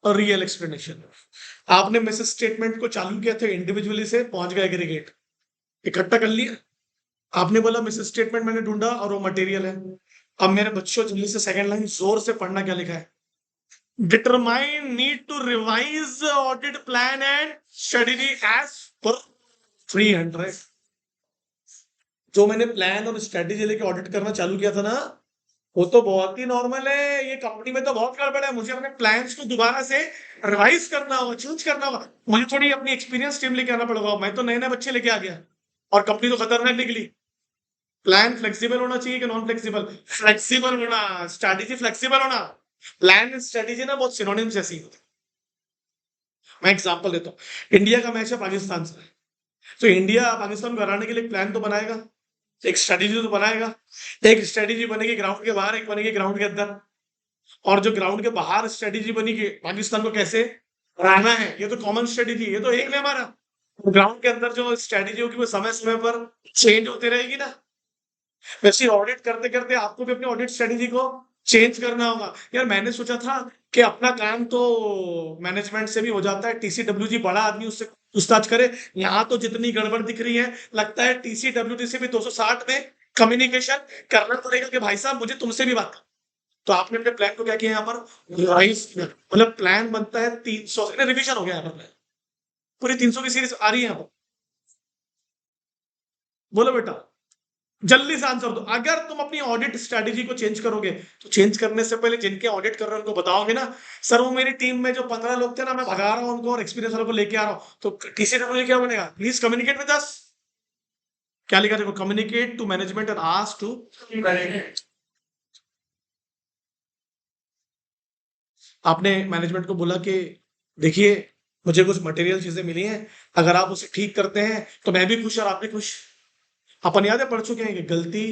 और रियल एक्सप्लेनेशन। आपने मिसेस स्टेटमेंट को चालू किया था इंडिविजुअली से, पहुंच गया एग्रीगेट, इकट्ठा कर लिया। आपने बोला मिसेस स्टेटमेंट मैंने ढूंढा और वो मटेरियल है। अब मेरे बच्चों जल्दी से सेकंड लाइन जोर से पढ़ना, क्या लिखा है? Determine need to revise audit plan and strategy as per 300। जो मैंने प्लान और स्ट्रेटजी लेके ऑडिट करना चालू किया था ना, वो तो बहुत ही नॉर्मल है। ये कंपनी में तो बहुत गड़बड़ है, मुझे अपने प्लान्स को दोबारा से रिवाइज करना होगा, चेंज करना होगा। मुझे थोड़ी अपनी एक्सपीरियंस टीम लेके आना पड़ेगा। मैं तो नए नए बच्चे लेके आ गया और कंपनी तो खतरनाक निकली। प्लान फ्लेक्सिबल होना चाहिए कि नॉन फ्लेक्सिबल? फ्लेक्सिबल होना, स्ट्रैटेजी फ्लेक्सिबल होना। प्लान स्ट्रेटेजी ना बहुत सिनोनिम्स जैसी होती है। मैं एग्जांपल देता हूँ, इंडिया का मैच है पाकिस्तान से, तो इंडिया पाकिस्तान को हराने के लिए प्लान तो बनाएगा, एक स्ट्रेटेजी तो बनाएगा। एक स्ट्रेटेजी बनेगी ग्राउंड के बाहर, एक बनेगी ग्राउंड के अंदर। और जो ग्राउंड के बाहर स्ट्रेटेजी बनी कि पाकिस्तान को कैसे हराना है, ये तो कॉमन स्ट्रेटेजी, ये तो एक में हमारा। ग्राउंड के अंदर जो स्ट्रेटेजी होगी वो समय समय पर चेंज होती रहेगी ना। वैसे ऑडिट करते करते आपको भी अपनी ऑडिट स्ट्रेटेजी को चेंज करना होगा। यार मैंने सोचा था कि अपना काम तो मैनेजमेंट से भी हो जाता है, टीसीडब्ल्यूजी बड़ा आदमी उससे पूछताछ करे। यहाँ तो जितनी गड़बड़ दिख रही है, लगता है टीसीडब्ल्यूजी से भी 260 में कम्युनिकेशन करना पड़ेगा कि भाई साहब मुझे तुमसे भी बात। तो आपने अपने प्लान को क्या किया यहाँ पर? रिवाइज। मतलब प्लान बनता है 300 से, रिविजन हो गया यहाँ पर। पूरी 300 की सीरीज आ रही है यहाँ पर। बोलो बेटा, जल्दी से आंसर दो। अगर तुम अपनी ऑडिट स्ट्रेटेजी को चेंज करोगे, तो चेंज करने से पहले जिनके ऑडिट कर रहे हो उनको बताओगे ना, सर वो मेरी टीम में जो 15 लोग थे ना, मैं भगा रहा हूँ उनको और एक्सपीरियंस वालों को लेके आ रहा हूँ। तो टीसीडब्ल्यू क्या बनेगा? Please communicate with us. क्या लिखा? देखो, communicate to management and ask to. आपने मैनेजमेंट को बोला कि देखिए मुझे कुछ मटेरियल चीजें मिली हैं, अगर आप उसे ठीक करते हैं तो मैं भी खुश और आप भी खुश। अपन याद है पढ़ चुके हैं कि गलती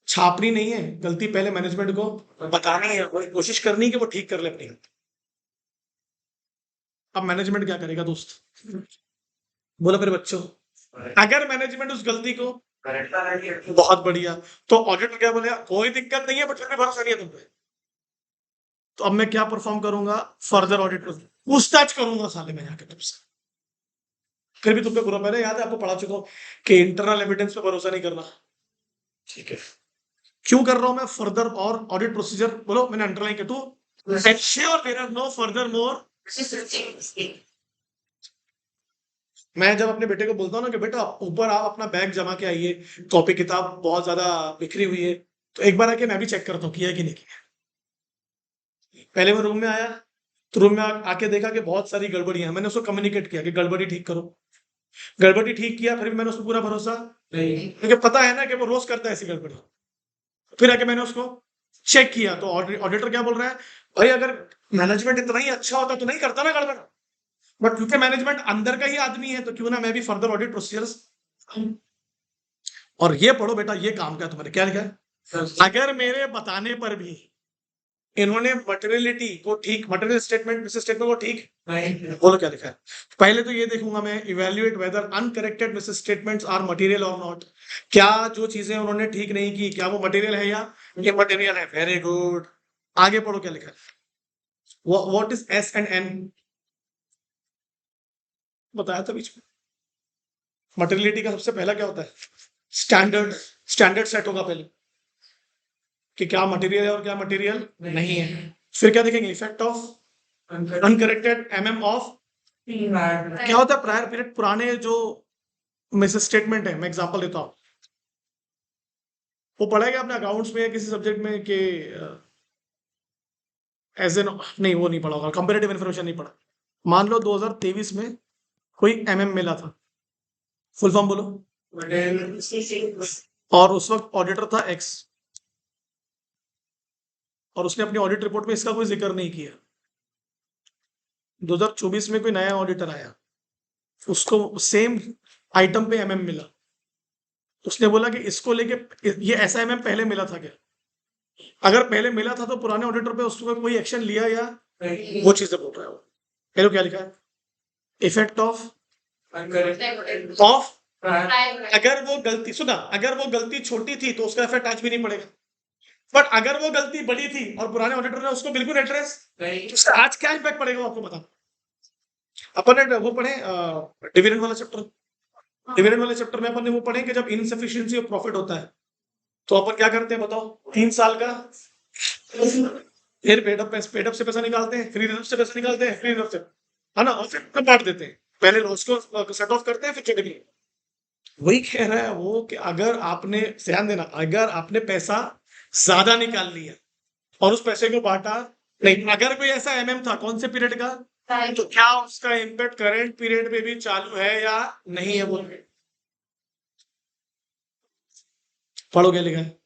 छापनी नहीं है, गलती पहले मैनेजमेंट को बतानी है, कोशिश करनी है कि वो ठीक कर ले अपनी। अब मैनेजमेंट क्या करेगा दोस्त? बोलो मेरे बच्चों, अगर मैनेजमेंट उस गलती को बहुत बढ़िया, तो ऑडिटर क्या बोलेगा? कोई दिक्कत नहीं है, बट फिर भी भरोसा नहीं है तुम पे। तो अब मैं क्या परफॉर्म करूंगा? फर्दर ऑडिट पूछताछ करूंगा साले में जाके तुमसे। फिर भी तुम पे बुरा, मैंने याद है आपको पढ़ा चुका हूं कि इंटरनल एविडेंस पे भरोसा नहीं करना। ठीक है, क्यों कर रहा हूं मैं फर्दर और ऑडिट प्रोसीजर? बोलो, मैंने अंडरलाइन किया to ensure there are no further more. मैं जब अपने बेटे को बोलता हूँ ना कि बेटा ऊपर आप अपना बैग जमा के आइए, कॉपी किताब बहुत ज्यादा बिखरी हुई है, तो एक बार आके मैं भी चेक करता हूँ किया है कि नहीं किया। पहले मैं रूम में आया तो रूम में आके देखा कि बहुत सारी गड़बड़ियां हैं, मैंने उसको कम्युनिकेट किया कि गड़बड़ी ठीक करो। गड़बड़ी ठीक किया, फिर भी मैंने उसको पूरा भरोसा नहीं, क्योंकि पता है ना कि वो रोज करता है ऐसी गड़बड़ी। फिर आके मैंने उसको चेक किया, तो ऑडिटर क्या बोल रहा है, भाई अगर मैनेजमेंट इतना ही अच्छा होता तो नहीं करता ना गड़बड़, बट क्योंकि मैनेजमेंट अंदर का ही आदमी है, तो क्यों ना मैं भी फर्दर ऑडिट प्रोसीजर्स। और ये पढ़ो बेटा, ये काम का तुम्हारे क्या लिखा है, अगर मेरे बताने पर भी इन्होंने मटेरियलिटी को ठीक, मटेरियल स्टेटमेंट मिस स्टेटमेंट को ठीक नहीं, बोलो क्या लिखा है। पहले तो ये देखूंगा मैं, evaluate whether uncorrected misstatement are material और नॉट, क्या जो चीजें उन्होंने ठीक नहीं की क्या वो मटेरियल है या ये मटेरियल है। वेरी गुड, आगे पढ़ो क्या लिखा है। What is S and N, बताया था बीच में। मटेरियलिटी का सबसे पहला क्या होता है, स्टैंडर्ड, स्टैंडर्ड सेट होगा पहले कि क्या मटेरियल है और क्या मटेरियल नहीं है। फिर क्या देखेंगे, effect of uncorrected MM of, क्या होता है प्रायर पीरियड, पुराने जो मिस स्टेटमेंट है, मैं एग्जांपल देता हूँ, वो पढ़ा गया अपने अकाउंट्स में किसी सब्जेक्ट में कि एज एन, नहीं वो नहीं पढ़ा होगा, कंपेरेटिव इन्फॉर्मेशन नहीं पढ़ा। मान लो 2023 में कोई एमएम मिला था, फुल फॉर्म बोलो, और उस वक्त ऑडिटर था एक्स, और उसने अपनी ऑडिट रिपोर्ट में इसका कोई जिक्र नहीं किया। 2024 में कोई नया ऑडिटर आया, उसको सेम आइटम पे एमएम मिला, उसने बोला कि इसको लेके ये ऐसा एमएम पहले मिला था क्या, अगर पहले मिला था तो पुराने ऑडिटर पे उसको कोई एक्शन लिया या वो चीजें बोल रहा है वो। पहले क्या लिखा है, इफेक्ट ऑफ ऑफ, अगर वो गलती, सुना, अगर वो गलती छोटी थी तो उसका इफेक्ट आज भी नहीं पड़ेगा, बट अगर वो गलती बड़ी थी और पुराने ऑडिटर ने उसको बिल्कुल एड्रेस नहीं, तो आज क्या इम्पैक्ट पड़ेगा आपको बता। अपन ने वो पढ़े डिविडेंड वाला चैप्टर, डिविडेंड वाले चैप्टर में अपन ने वो पढ़े कि जब इनसफिशिएंसी ऑफ प्रॉफिट होता है तो अपन क्या करते हैं बताओ, 3 साल का, फिर पेड अप से पैसा निकालते हैं, फ्री रिजर्व से पैसा निकालते हैं, फ्री रिजर्व से, है ना, और फिर बांट देते हैं, पहले लॉस को सेट ऑफ करते हैं फिर चढ़ गए। वही कह रहा है वो कि अगर आपने, ध्यान देना, अगर आपने पैसा ज्यादा निकाल लिया और उस पैसे को बांटा नहीं, अगर कोई ऐसा एमएम था कौन से पीरियड का, तो क्या उसका इम्पैक्ट करंट पीरियड में भी चालू है या नहीं है, बोल पढ़ो क्या लिखा है,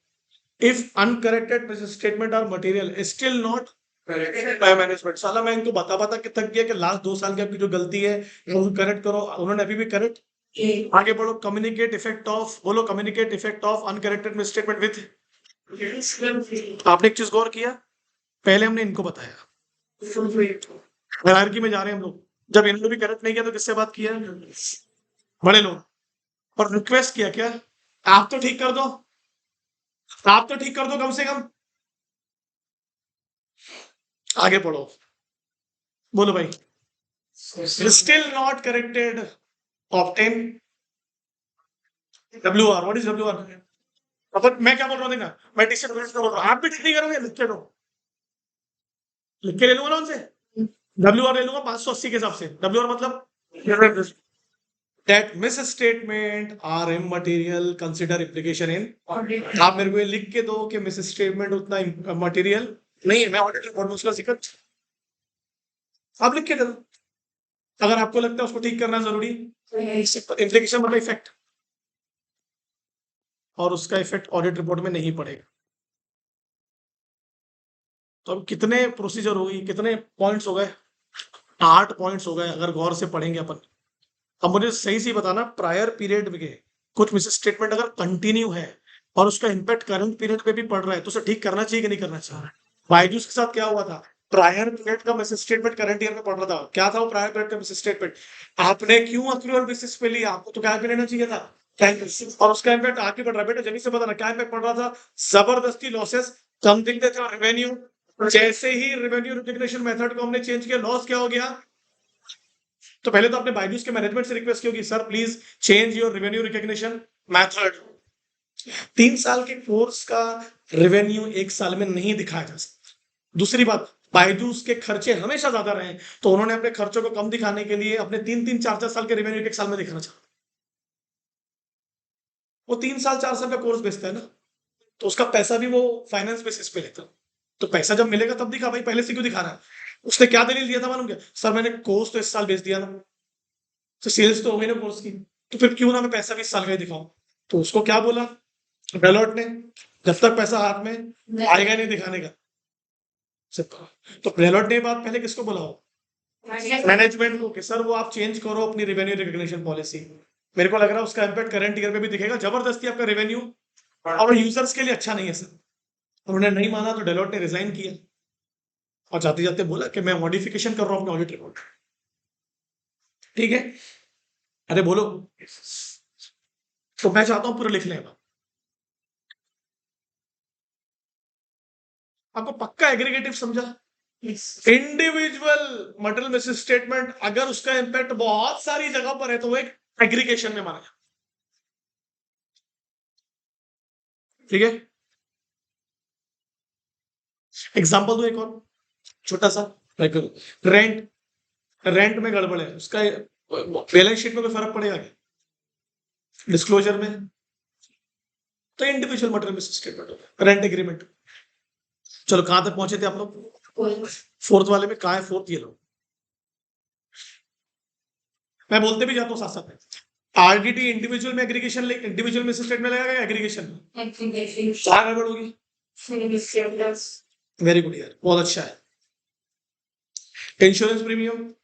इफ अनकरेक्टेड स्टेटमेंट और material still not by management. साला मैं इनको बता के थक गया कि लास्ट 2 साल की आपकी जो गलती है वो करेक्ट करो, उन्होंने अभी भी करेक्ट। आगे बढ़ो, कम्युनिकेट इफेक्ट ऑफ, बोलो communicate effect of uncorrected statement with, आपने एक चीज गौर किया, पहले हमने इनको बताया, हायरार्की में जा रहे हैं हम लोग, जब इन्होंने भी करेक्ट नहीं किया तो किससे बात किया, बड़े लोग, और रिक्वेस्ट किया क्या, आप तो ठीक कर दो, आप तो ठीक कर दो कम से कम। आगे पढ़ो, बोलो भाई, still not corrected, obtain WR, what is WR, अपन मैं क्या बोल रहा हूँ देखना, मैं टी-शर्ट बोल रहा हूँ, आप भी ठीक नहीं करोगे, लिख के लो, लिख के ले लूंगा ना उनसे, WR ले लूंगा 580 के हिसाब से, WR मतलब that misstatement are immaterial, consider implication in, आप मेरे को ये लिख के दो कि misstatement उतना मटेरियल नहीं है, मैं ऑडिट रिपोर्ट में उसका जिक्र, आप लिख के दे दो, अगर आपको लगता है उसको ठीक करना जरूरी, इम्प्लीकेशन मतलब इफेक्ट, और उसका इफेक्ट ऑडिट रिपोर्ट में नहीं पड़ेगा। तो अब कितने प्रोसीजर हो गई, कितने पॉइंट्स हो गए, 8 पॉइंट्स हो गए अगर गौर से पढ़ेंगे अपन। अब मुझे सही से बताना, प्रायर पीरियड में कुछ मिस स्टेटमेंट अगर कंटिन्यू है और उसका इम्पैक्ट करंट पीरियड पे भी पड़ रहा है तो उसे ठीक करना चाहिए कि नहीं करना चाहिए। बायजूस के साथ क्या हुआ था, प्रायर पीरियड का मिस स्टेटमेंट करंट ईयर में पड़ रहा था, क्या था वो प्रायर पीरियड का मिस स्टेटमेंट, आपने क्यों एक्रूअल बेसिस पे लिया, आपको तो क्या पे लेना चाहिए था, और उसका इम्पैक्ट आगे बढ़ रहा है। बेटा जल्दी से बताना क्या इम्पैक्ट पड़ रहा था, जबरदस्ती लॉसेस कम दिखते थे, और रेवेन्यू, जैसे ही रेवेन्यू रिकग्निशन मेथड को हमने चेंज किया, लॉस क्या हो गया। तो पहले तो आपने बायजूस के मैनेजमेंट से रिक्वेस्ट की होगी, sir please change your revenue recognition method. 3 साल के कोर्स का रेवेन्यू 1 साल में नहीं दिखाया जा सकता। दूसरी बात, बायजूस के खर्चे हमेशा ज्यादा रहे, तो उन्होंने अपने खर्चों को कम दिखाने के लिए अपने 3-3, 4-4 साल के रेवेन्यू 1 साल में दिखाना चाहता। वो 3 साल 4 साल का कोर्स बेचता है ना, तो उसका पैसा भी वो फाइनेंस बेसिस पे लेता, तो पैसा जब मिलेगा तब दिखा भाई, पहले से क्यों दिखा रहा है। उसने क्या दलील दिया था मालूम क्या? सर मैंने कोर्स तो इस साल बेच दिया ना, तो सेल्स तो हो गई ना कोर्स की, तो फिर क्यों ना मैं पैसा भी इस साल का ही दिखाऊं। तो उसको क्या बोला डेलॉट ने, जब तक पैसा हाथ में आएगा नहीं दिखाने का। तो डेलॉट ने ये बात पहले किसको बोला हो? मैनेजमेंट को, कि सर वो आप चेंज करो अपनी रेवेन्यू रिकग्निशन पॉलिसी। मेरे को लग रहा है उसका इम्पैक्ट करंट ईयर में भी दिखेगा जबरदस्ती आपका रेवेन्यू, और यूजर्स के लिए अच्छा नहीं है सर। उन्होंने नहीं माना तो डेलॉट ने रिजाइन किया और जाते जाते बोला कि मैं मॉडिफिकेशन कर रहा हूँ अपने ऑडिट रिपोर्ट। ठीक है, अरे बोलो। तो मैं चाहता हूँ पूरा लिख लेना। आपको पक्का एग्रीगेटिव समझा? इंडिविजुअल मटेरियल मिस स्टेटमेंट अगर उसका इंपैक्ट बहुत सारी जगह पर है तो वो एक एग्रीगेशन में माना जाए। ठीक है, एग्जांपल दो एक और छोटा सा। रेंट, रेंट में गड़बड़ है, उसका बैलेंस शीट में कोई फर्क पड़ेगा क्या डिस्क्लोजर में? तो इंडिविजुअल मटेरियल मिस स्टेटमेंट होगा, रेंट एग्रीमेंट। चलो कहां तक पहुंचे थे आप लोग? फोर्थ वाले में कहा है? फोर्थ ये लो, मैं बोलते भी जाता हूँ साथ साथ। आरडीटी इंडिविजुअल में एग्रीगेशन, इंडिविजुअल में स्टेटमेंट लगाएगा या एग्रीगेशन में? क्या गड़बड़ होगी? वेरी गुड यार, बहुत अच्छा है। Insurance premium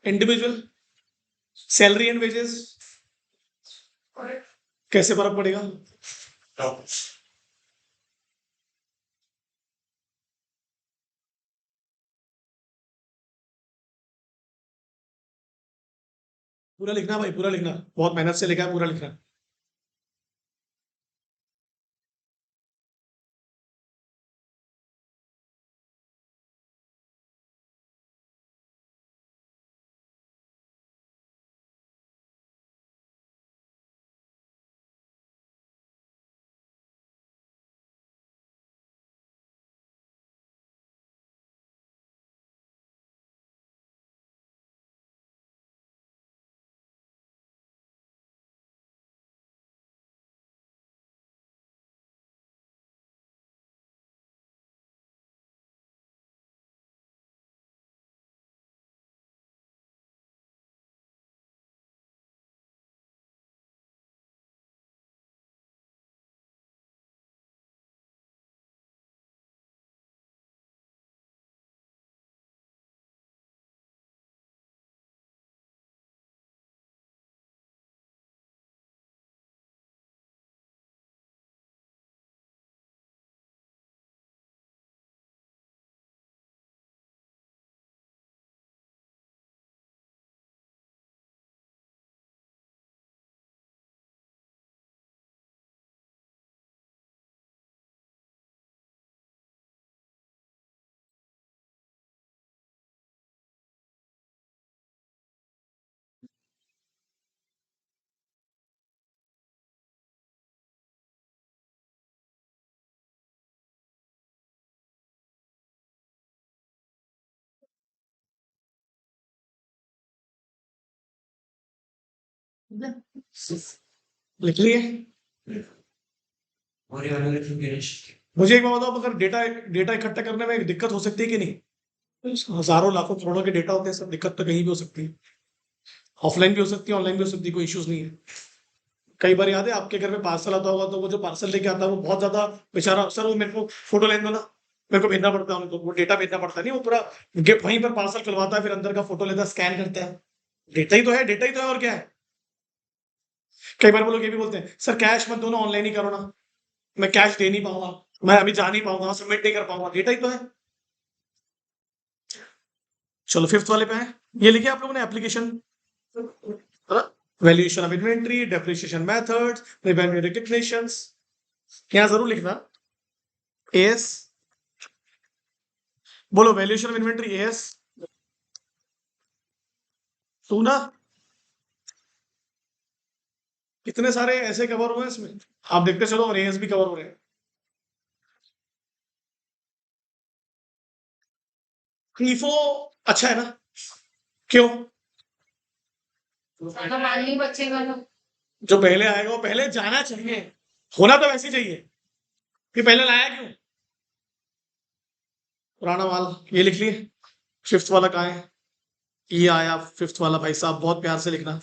individual, salary and wages कैसे फर्क पड़ेगा? पूरा लिखना भाई, पूरा लिखना, बहुत मेहनत से लिखा है, पूरा लिखना। लिख लिए? मुझे एक बात बताओ, अगर डेटा डेटा इकट्ठा करने में दिक्कत हो सकती है कि नहीं? हजारों लाखों करोड़ों के डेटा होते हैं, सब दिक्कत तो कहीं भी हो सकती है, ऑफलाइन भी हो सकती है, ऑनलाइन भी हो सकती है, कोई इश्यूज नहीं है। कई बार याद है आपके घर में पार्सल आता होगा, तो वो जो पार्सल लेके आता है वो बहुत ज्यादा बेचारा, सर वो मेरे को फोटो लेने दो ना, मेरे को भेजना पड़ता है उनको, वो डेटा भेजना पड़ता है, नहीं वो पूरा वहीं पर पार्सल खुलवाता है, फिर अंदर का फोटो लेता है, स्कैन करता है। डेटा ही तो है, डेटा ही तो है, और क्या है? कई बार वो लोग ये भी बोलते हैं सर कैश मत दो ना, ऑनलाइन ही करो ना, मैं कैश दे नहीं पाऊंगा, मैं अभी जा नहीं पाऊंगा, सबमिट नहीं कर पाऊंगा, डेटा ही तो है। चलो फिफ्थ वाले पे है, ये लिखे आप लोगों ने application, valuation of inventory, depreciation methods, revenue recognitions. यहां जरूर लिखना एएस, बोलो valuation of inventory AS, two ना? कितने सारे ऐसे कवर हुए हैं इसमें, आप देखते चलो, और एएस भी कवर हो रहे हैं। फीफो अच्छा है ना? क्यों? जो पहले आएगा वो पहले जाना चाहिए, होना तो वैसे ही चाहिए, कि पहले लाया क्यों? पुराना माल ये लिख लिए। फिफ्थ वाला कहाँ है? ये आया फिफ्थ वाला, भाई साहब बहुत प्यार से लिखना।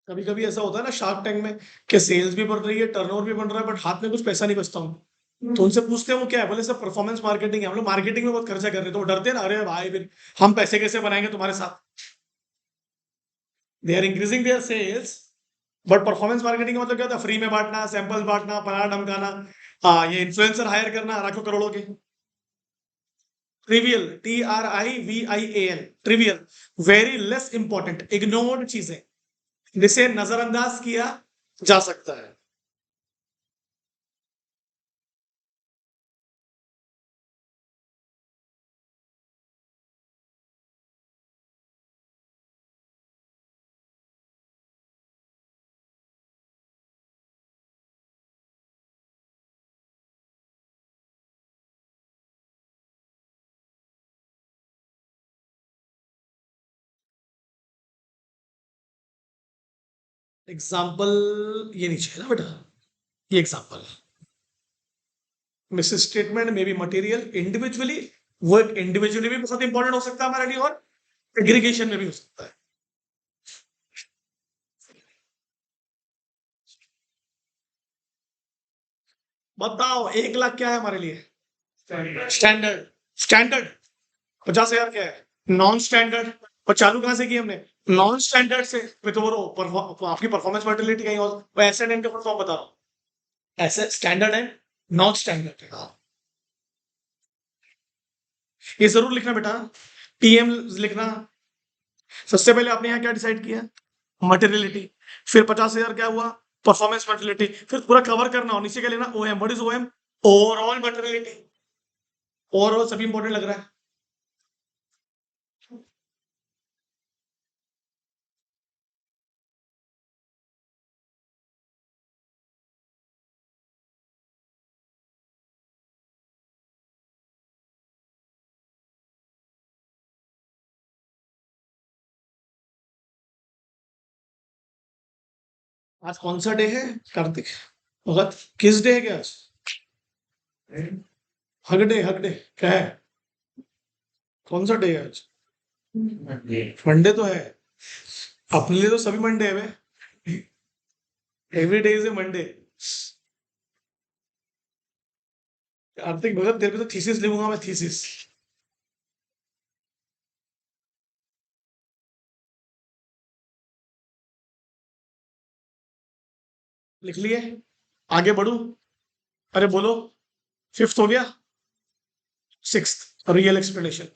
कभी कभी ऐसा होता है ना शार्क टैंक में, कि सेल्स भी बढ़ रही है, टर्नओवर भी बढ़ रहा है, बट हाथ में कुछ पैसा नहीं बचता हूँ। तो उनसे पूछते हैं वो क्या है, बोले सर परफॉर्मेंस मार्केटिंग है, हम लोग मार्केटिंग में बहुत खर्चा कर रहे हैं। तो वो डरते हैं ना, अरे भाई फिर हम पैसे कैसे बनाएंगे तुम्हारे साथ। They are increasing their sales, but performance marketing का मतलब क्या होता है? फ्री में बांटना, सैंपल्स बांटना, फलाना धमकाना। हाँ, ये इन्फ्लुएंसर हायर करना लाखों करोड़ों के। Trivial, TRIVIAL, trivial, very less important, ignored चीजें, जिसे नजरअंदाज किया जा सकता है। एग्जाम्पल ये नीचे है ना बेटा, ये एग्जाम्पल। मिस स्टेटमेंट में भी मटेरियल इंडिविजुअली, वो एक इंडिविजुअली भी बहुत इंपॉर्टेंट हो सकता है हमारे लिए, और एग्रीगेशन में भी हो सकता है। बताओ 1 लाख क्या है हमारे लिए? स्टैंडर्ड। स्टैंडर्ड 50,000 क्या है? Non standard. और चालू कहां से की हमने? नॉन स्टैंडर्ड से। फिर तो आपकी परफॉर्मेंस मॉडलिटी कहीं और, वो एसेट एंड का फॉर्म बता रहा हूँ। ऐसे स्टैंडर्ड एंड नॉन स्टैंडर्ड है। ये जरूर लिखना बेटा, PM लिखना। सबसे पहले आपने यहाँ क्या डिसाइड किया? मटेरियलिटी। फिर 50,000 क्या हुआ? Performance materiality. फिर पूरा कवर करना, और नीचे क्या लेना? OM। What is OM? Overall materiality. Overall सभी इंपॉर्टेंट लग रहा है। आज कौन सा डे है कार्तिक? भगत, किस डे है क्या आज? हक डे, हक डे क्या है? कौन सा डे है आज? मंडे तो है। अपने लिए तो सभी मंडे है बे। Every day is a Monday. Kartik Bhagat, तेरे पे तो थीसिस लिखूंगा मैं, थीसिस। लिख लिए? आगे बढ़ू? अरे बोलो। फिफ्थ हो गया। Sixth, real explanation.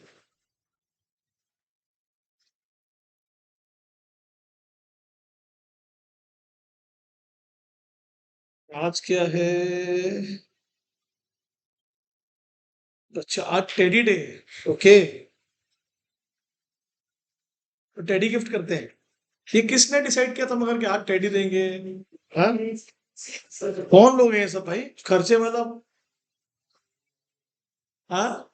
आज क्या है? अच्छा, आज टेडी डे। ओके। तो टेडी गिफ्ट करते हैं। ये किसने डिसाइड किया था मगर कि आज टेडी देंगे? हाँ? कौन लोग हैं ये सब भाई, खर्चे मतलब? हाँ,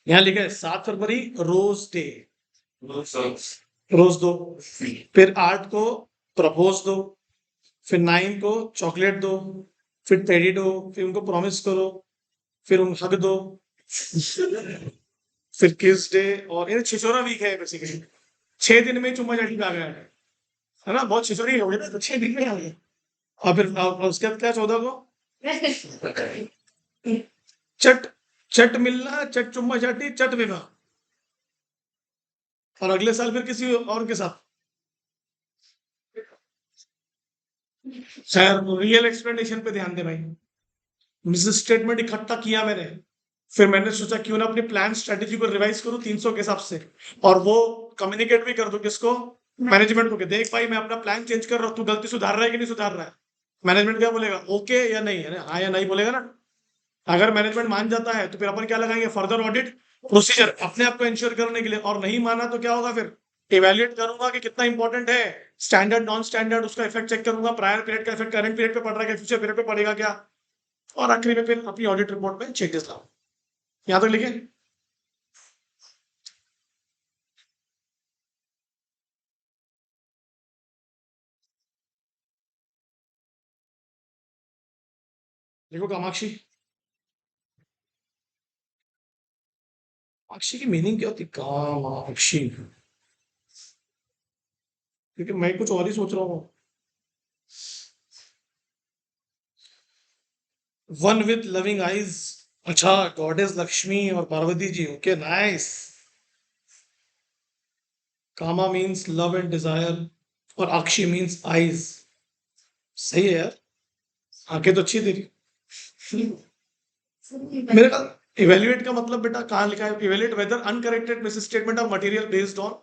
यहाँ लिखा है 7 फरवरी, रोज डे। रोज दो। फिर 8 को प्रपोज दो। फिर 9 को चॉकलेट दो। फिर टेडी दो। फिर उनको प्रॉमिस करो। फिर उन हक दो। फिर किस डे। और ये छिछोरा वीक है बेसिकली। 6 दिन में चुम्मा चाटी पे आ गया है ना? बहुत छिछोरी हो गई ना, तो 6 दिन में आ गया। और फिर उसके बाद क्या 14 को? चट, चट मिलना, चट चुम्मा चाटी, चट विवाह। और अगले साल फिर किसी और के साथ। खैर, रियल एक्सप्लेनेशन पे ध्यान दे भाई। मिस स्टेटमेंट इकट्ठा किया मैंने। फिर मैंने सोचा क्यों ना अपनी प्लान स्ट्रेटेजी को रिवाइज करूं 300 के हिसाब से, और वो कम्युनिकेट भी कर दूं किसको? मैनेजमेंट को। देख भाई, मैं अपना प्लान चेंज कर रहा हूँ, तू गलती सुधार रहा है कि नहीं सुधार रहा है? मैनेजमेंट क्या बोलेगा? ओके या नहीं? है ना, हाँ या नहीं बोलेगा ना? अगर मैनेजमेंट मान जाता है तो फिर अपन क्या लगाएंगे? Further audit. प्रोसीजर अपने आप को इंश्योर करने के लिए, और नहीं माना तो क्या होगा फिर, इवेल्युएट करूंगा कि कितना इंपॉर्टेंट है, स्टैंडर्ड नॉन स्टैंडर्ड उसका इफेक्ट चेक करूंगा, प्रायर पीरियड का इफेक्ट करंट पीरियड पे पड़ रहा है क्या, फ्यूचर पीरियड पे पड़ेगा क्या, और आखिरी में फिर अपनी ऑडिट रिपोर्ट में चेंजेस लाओ। यहां तक लिखे? देखो कामाक्षी, कामाक्षी की मीनिंग क्या होती है कामाक्षी, क्योंकि मैं कुछ और ही सोच रहा हूँ। वन विथ लविंग आईज, अच्छा, गॉडेस लक्ष्मी और पार्वती जी, ओके नाइस। कामा मीन्स लव एंड डिजायर, और अक्षी मीन्स आईज। सही है यार, आंखें तो अच्छी है तेरी। मेरे ख्याल इवेल्युएट का मतलब बेटा कहाँ लिखा है, evaluate whether uncorrected misstatement of material based on,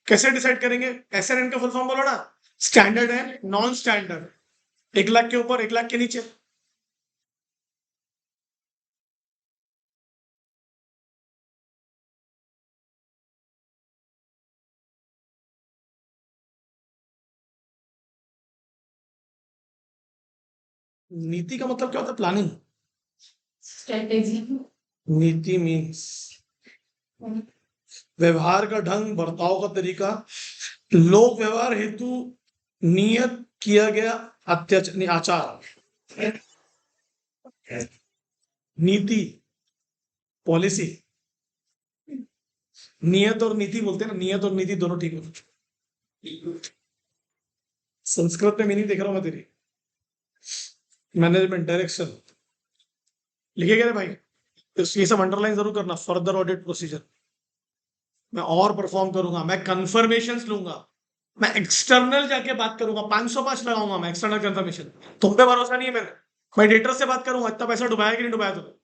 कैसे डिसाइड करेंगे, एसएनएन का फुल फॉर्म बोलो ना, स्टैंडर्ड है नॉन स्टैंडर्ड, 1 लाख के ऊपर 1 लाख के नीचे। नीति का मतलब क्या होता है, प्लानिंग, स्ट्रेटेजी। नीति मीन्स व्यवहार का ढंग, बर्ताव का तरीका, लोक व्यवहार हेतु नियत किया गया अत्याचार आचार। नीति, पॉलिसी, नियत और नीति बोलते हैं ना, नियत और नीति दोनों ठीक होते। संस्कृत में मीनिंग देख रहा हूं मैं तेरी, मैनेजमेंट डायरेक्शन, लिखेगा रे भाई, तो ये सब अंडरलाइन जरूर करना, फर्दर ऑडिट प्रोसीजर, मैं और परफॉर्म करूंगा, मैं कंफर्मेशन लूंगा, मैं एक्सटर्नल जाके बात करूंगा, 505 लगाऊंगा मैं एक्सटर्नल कंफर्मेशन। तुम पे भरोसा नहीं है मेरा, मैं डेटर से बात करूंगा, इतना पैसा डुबाया कि नहीं डुबाया तुमने।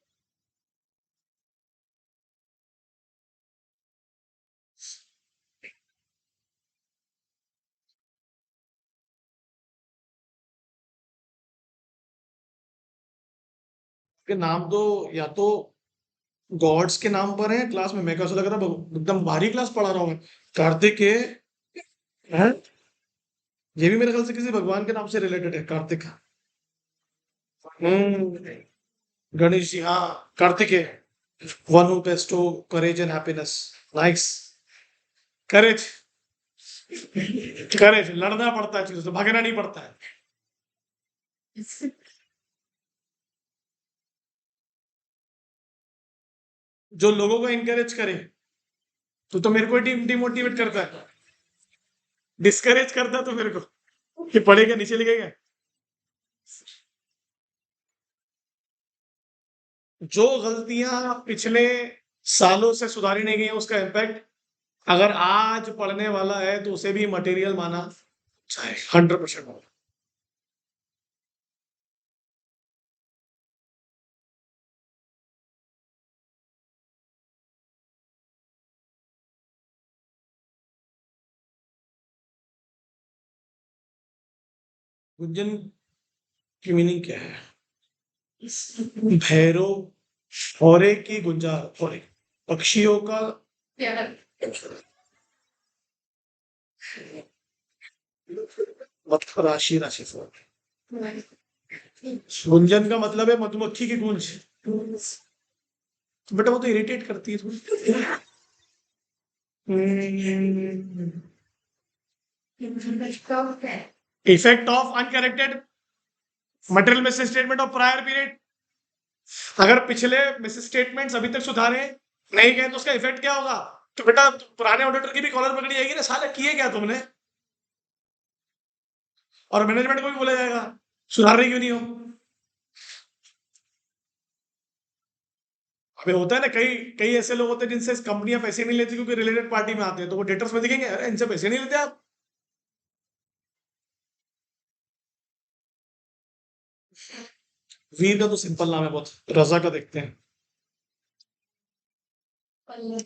के नाम तो या तो गॉड्स के नाम पर है क्लास में, मेरे को ऐसा लग रहा है एकदम भारी क्लास पढ़ा रहा हूँ मैं। कार्तिक है, ये भी मेरे ख्याल से किसी भगवान के नाम से रिलेटेड है, कार्तिक। हम्म, गणेश जी, हाँ, Kartikeya, one who bestows courage and happiness, nice, courage, courage, लड़ना पड़ता है चीजों से, भागना नहीं पड़ता है। जो लोगों को इनकरेज करे, तो मेरे को डिमोटिवेट करता है, डिस्करेज करता है तो मेरे को, कि पढ़ेगा नीचे लिखेगा। जो गलतियां पिछले सालों से सुधारी नहीं गई हैं, उसका इम्पैक्ट अगर आज पढ़ने वाला है तो उसे भी मटेरियल माना जाए, 100%। गुंजन की मीनिंग क्या है, भैरव, औरे की गुंजार, औरे पक्षियों का मतलब, राशि राशि फल, गुंजन का मतलब है मधुमक्खी की गूंज, बेटा वो तो इरिटेट करती है थोड़ी। Effect of uncorrected material miss statement of prior period, अगर पिछले मिस स्टेटमेंट्स अभी तक सुधारे नहीं गए तो उसका इफेक्ट क्या होगा, तो बेटा पुराने ऑडिटर की भी कॉलर पकड़ी जाएगी ना, साला किए क्या तुमने, और मैनेजमेंट को भी बोला जाएगा सुधार रही क्यों नहीं हो। अबे होता है ना, कई कई ऐसे लोग होते हैं जिनसे कंपनियां पैसे नहीं लेती क्योंकि रिलेटेड पार्टी में आते हैं, तो वो डेटर्स में दिखेंगे, अरे इनसे पैसे नहीं लेते आप। वीर का तो सिंपल नाम है बहुत, रजा का देखते हैं।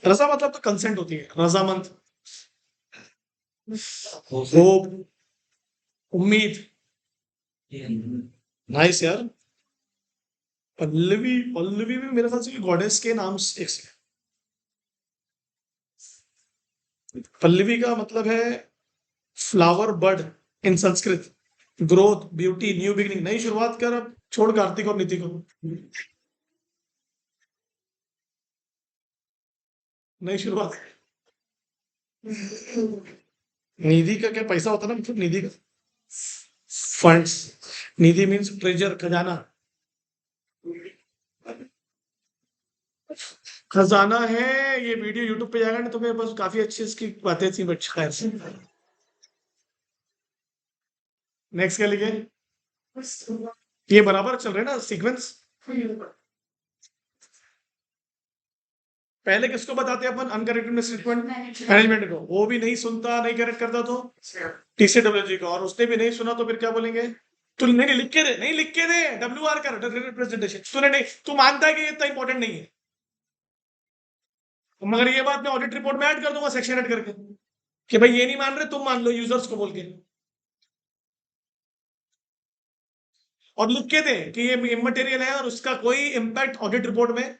रजा मतलब तो कंसेंट होती है, रजामंद, होप, उम्मीद, नाइस यार। पल्लवी, पल्लवी भी मेरे ख्याल से गॉडेस के नाम से एक से पल्लवी का मतलब है flower bud in Sanskrit. Growth, beauty, new beginning, नई शुरुआत कर। अब छोड़ कार्तिक और नीति को। नई शुरुआत। निधि का क्या पैसा होता है ना, मतलब निधि का फंड्स। निधि मीन्स ट्रेजर, खजाना। खजाना है। ये वीडियो यूट्यूब पे जाएगा ना, तुम्हें बस काफी अच्छी इसकी बातें थी, बट खैर से। नेक्स्ट क्या लिखे? ये बराबर चल रहे हैं ना सीक्वेंस। पहले किसको बताते हैं अपन अनकरेक्टेड स्टेटमेंट? मैनेजमेंट को। वो भी नहीं सुनता, नहीं करेक्ट करता तो टीसीडब्ल्यूजी को, और उसने भी नहीं सुना तो फिर क्या बोलेंगे? तू नहीं, लिख के दे, नहीं लिख के दे, डब्ल्यू आर कर रिप्रेजेंटेशन। तूने नहीं, तू मानता है कि ये इतना इंपॉर्टेंट नहीं है, मगर ये बात मैं ऑडिट रिपोर्ट में ऐड कर दूंगा सेक्शन ऐड करके, कि भाई ये नहीं मान रहे, तुम मान लो यूजर्स को बोल के, और लिख के दे कि ये इमटेरियल है और उसका कोई इंपैक्ट ऑडिट रिपोर्ट में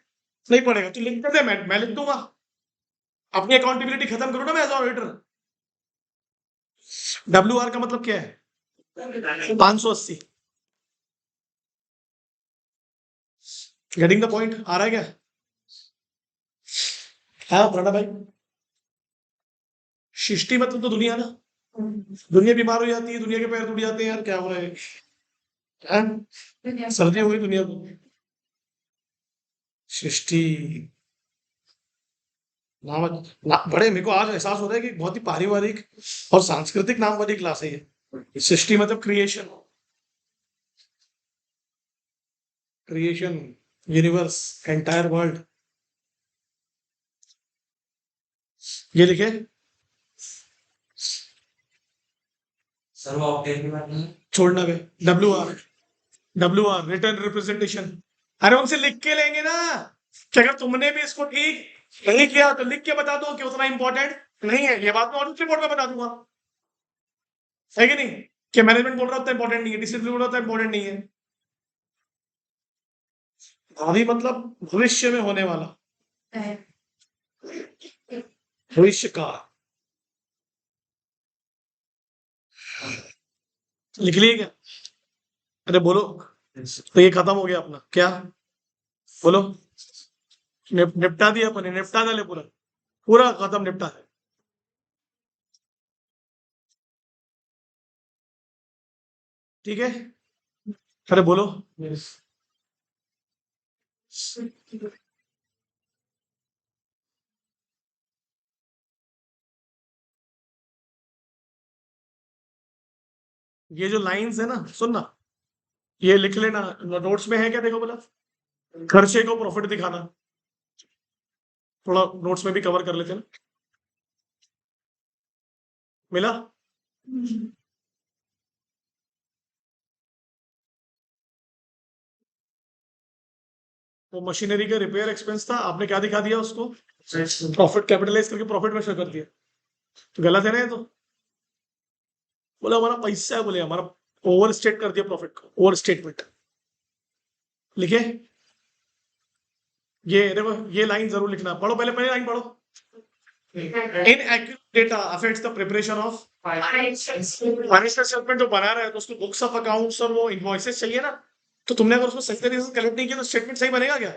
नहीं पड़ेगा। तो लिख के दे, मैं लिख दूंगा। अपनी अकाउंटेबिलिटी खत्म करूँ ना मैं एज ऑडिटर। डब्ल्यू आर का मतलब क्या है? 580। Getting the point? आ रहा है क्या? हाँ प्रणा भाई। सृष्टि मतलब तो दुनिया ना। दुनिया बीमार हो जाती है, दुनिया के पैर टूट जाते हैं यार, क्या हो रहा है? सर्दी हो गई दुनिया को। सृष्टि नाम बड़े, मेरे को आज एहसास हो रहा है कि बहुत ही पारिवारिक और सांस्कृतिक नाम वाली क्लास है ये। सृष्टि मतलब creation. Creation, universe, entire world. ये लिखे। छोड़ना बे। W R. W R return representation. अरे उनसे लिख के लेंगे ना, कि अगर तुमने भी इसको ठीक नहीं किया तो लिख के बता दो कि उतना इंपॉर्टेंट नहीं है। ये बात मैं ऑडिट रिपोर्ट में बता दूंगा, है कि नहीं? कि मैनेजमेंट बोल रहा होता है इंपॉर्टेंट नहीं है, डिसिप्लिन बोल रहा होता है इंपॉर्टेंट नहीं है। भावी मतलब भविष्य में होने वाला, भविष्य का। लिख लिए क्या? अरे बोलो। तो ये खत्म हो गया अपना क्या? बोलो। निपटा दिया अपन ने, निपटा डाले पूरा, पूरा खत्म, निपटा है। ठीक है। अरे बोलो। ये जो लाइंस है ना, सुनना, ये लिख लेना, नोट्स में है क्या? देखो बोला, खर्चे को प्रॉफिट दिखाना। थोड़ा नोट्स में भी कवर कर लेते हैं ना। मिला? वो मशीनरी का रिपेयर एक्सपेंस था, आपने क्या दिखा दिया उसको? प्रॉफिट कैपिटलाइज करके प्रॉफिट में शो कर दिया। तो गलत है ना ये तो। बोला हमारा पैसा है, बोले हमारा ओवर स्टेट कर दिया प्रॉफिट को, ओवर स्टेटमेंट। लिखे? ये देखो, ये लाइन जरूर लिखना, पढ़ो पहले, पहले लाइन पढ़ो। Inaccurate data affects the preparation of financial statement. जो बना रहा है तो उसको बुक्स ऑफ अकाउंट्स और वो इनवॉइसेस चाहिए ना। तो तुमने अगर उसको सही तरीके से कलेक्ट नहीं किया तो स्टेटमेंट सही बनेगा क्या?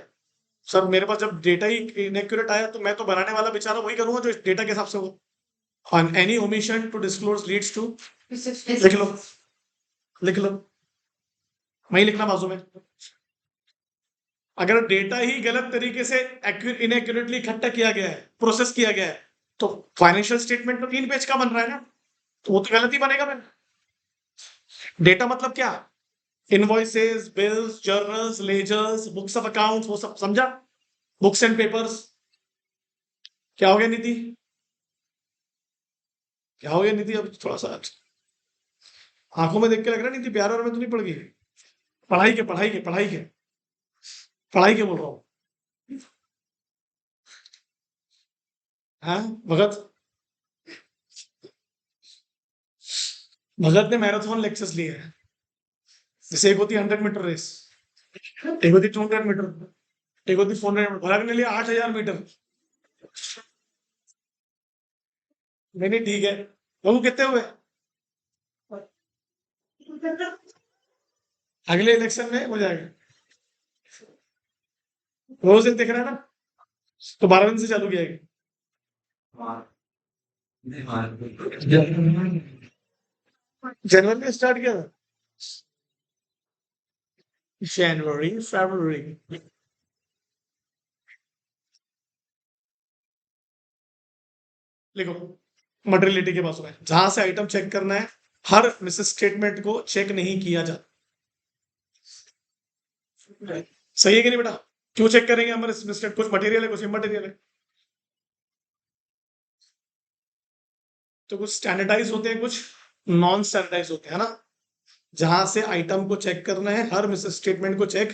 सर मेरे पास जब डेटा ही इनएक्यूरेट आया तो मैं तो बनाने वाला बेचारा वही करूंगा जो डेटा के हिसाब से हो। On any omission to disclose leads to. लिख लो, लिख लो, वही लिखना बाजू में। अगर डेटा ही गलत तरीके से इनएक्यूरेटली इकट्ठा किया गया है, प्रोसेस किया गया है, तो फाइनेंशियल स्टेटमेंट तो 3 पेज का बन रहा है ना, तो वो तो गलत ही बनेगा। मैं डेटा मतलब क्या? Invoices, bills, journals, ledgers, books of accounts, वो सब समझा? Books and papers. क्या हो गया नीति? क्या हो गया नीति? अब थोड़ा सा आंखों में देख के लग रहा है नीति प्यार और में तो नहीं पड़ गई। पढ़ाई के, पढ़ाई के, पढ़ाई के, पढ़ाई के बोल रहा हूँ। हाँ भगत। भगत ने मैराथन लेक्चर्स लिए हैं। जैसे एक होती है 100 मीटर रेस, एक होती 200 मीटर, एक होती 400 मीटर। भगत ने लिया 8000 मीटर। नहीं नहीं ठीक है। बाबू कितने हुए? अगले इलेक्शन में हो जाएगा। रोज दिन दिख रहा है ना, तो 12 दिन से चालू किया गया। जनवरी में स्टार्ट किया था। जनवरी फरवरी। देखो, मटेरियलिटी के पास में जहां से आइटम चेक करना है, हर मिस स्टेटमेंट को चेक नहीं किया जाता। सही है कि नहीं बेटा? क्यों चेक करेंगे हमारे मिस्टेक? कुछ मटेरियल है, कुछ इमटेरियल है। तो कुछ स्टैंडर्डाइज होते हैं, कुछ नॉन स्टैंडर्डाइज होते हैं ना। जहां से आइटम को चेक करना है, हर मिस स्टेटमेंट को चेक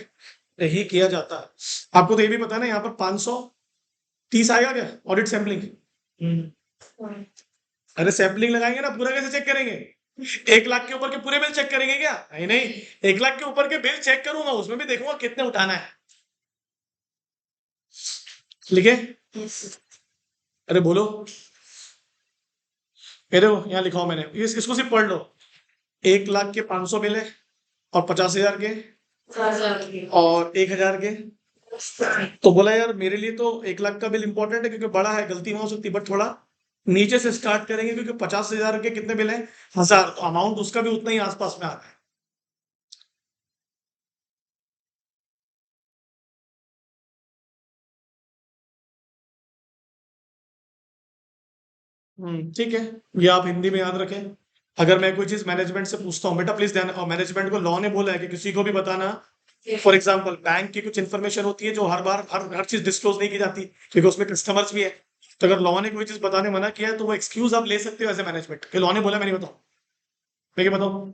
नहीं किया जाता। आपको तो ये भी पता है ना, यहाँ पर 530 आएगा क्या ऑडिट सैम्पलिंग? अरे सैम्पलिंग लगाएंगे ना, पूरा कैसे चेक करेंगे? 1 लाख के ऊपर के पूरे बिल चेक करेंगे क्या? नहीं नहीं, 1 लाख के ऊपर के बिल चेक करूंगा, उसमें भी देखूंगा कितने उठाना है। लिखे? अरे बोलो। ये देखो यहाँ लिखा हूं मैंने, इसको सिर्फ पढ़ लो। 1 लाख के 500 बिल है, और 50,000 के, और 1,000 के। तो बोला यार मेरे लिए तो 1 लाख का बिल इंपॉर्टेंट है, क्योंकि बड़ा है, गलती वहां हो सकती है, बट थोड़ा नीचे से स्टार्ट करेंगे, क्योंकि 50,000 के कितने बिल है? 1,000, तो अमाउंट उसका भी उतना ही आसपास में आता है। ठीक है। ये आप हिंदी में याद रखें। अगर मैं कोई चीज मैनेजमेंट से पूछता हूँ, बेटा प्लीज ध्यान, और मैनेजमेंट को लॉ ने बोला है कि किसी को भी बताना। फॉर एग्जाम्पल बैंक की कुछ इन्फॉर्मेशन होती है जो हर बार हर चीज डिस्क्लोज नहीं की जाती, क्योंकि उसमें कस्टमर्स भी है। तो अगर लॉ ने कोई चीज बताने मना किया है, तो वो एक्सक्यूज आप ले सकते हो एज ए मैनेजमेंट, कि लॉ ने बोला, मैं नहीं बताऊँ। मैं क्या बताऊँ?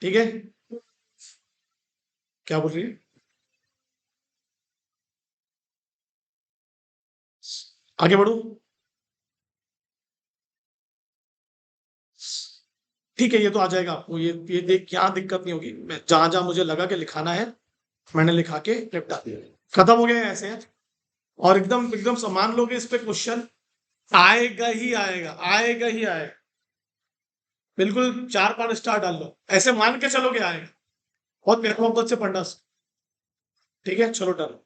ठीक है। क्या बोल रही है? आगे बढ़ू? ठीक है, ये तो आ जाएगा आपको, ये देख, यहाँ दिक्कत नहीं होगी। मैं जहां जहां मुझे लगा कि लिखाना है, मैंने लिखा के निपटा दिया। खत्म हो गया है ऐसे है। और एकदम एकदम समान लोगे इस पे क्वेश्चन, आएगा ही आएगा, आएगा ही आएगा। बिल्कुल 4-5 स्टार डाल लो, ऐसे मान के चलोगे आएगा। बहुत मेहनत मोहब्बत से पढ़ना। ठीक है, चलो डन।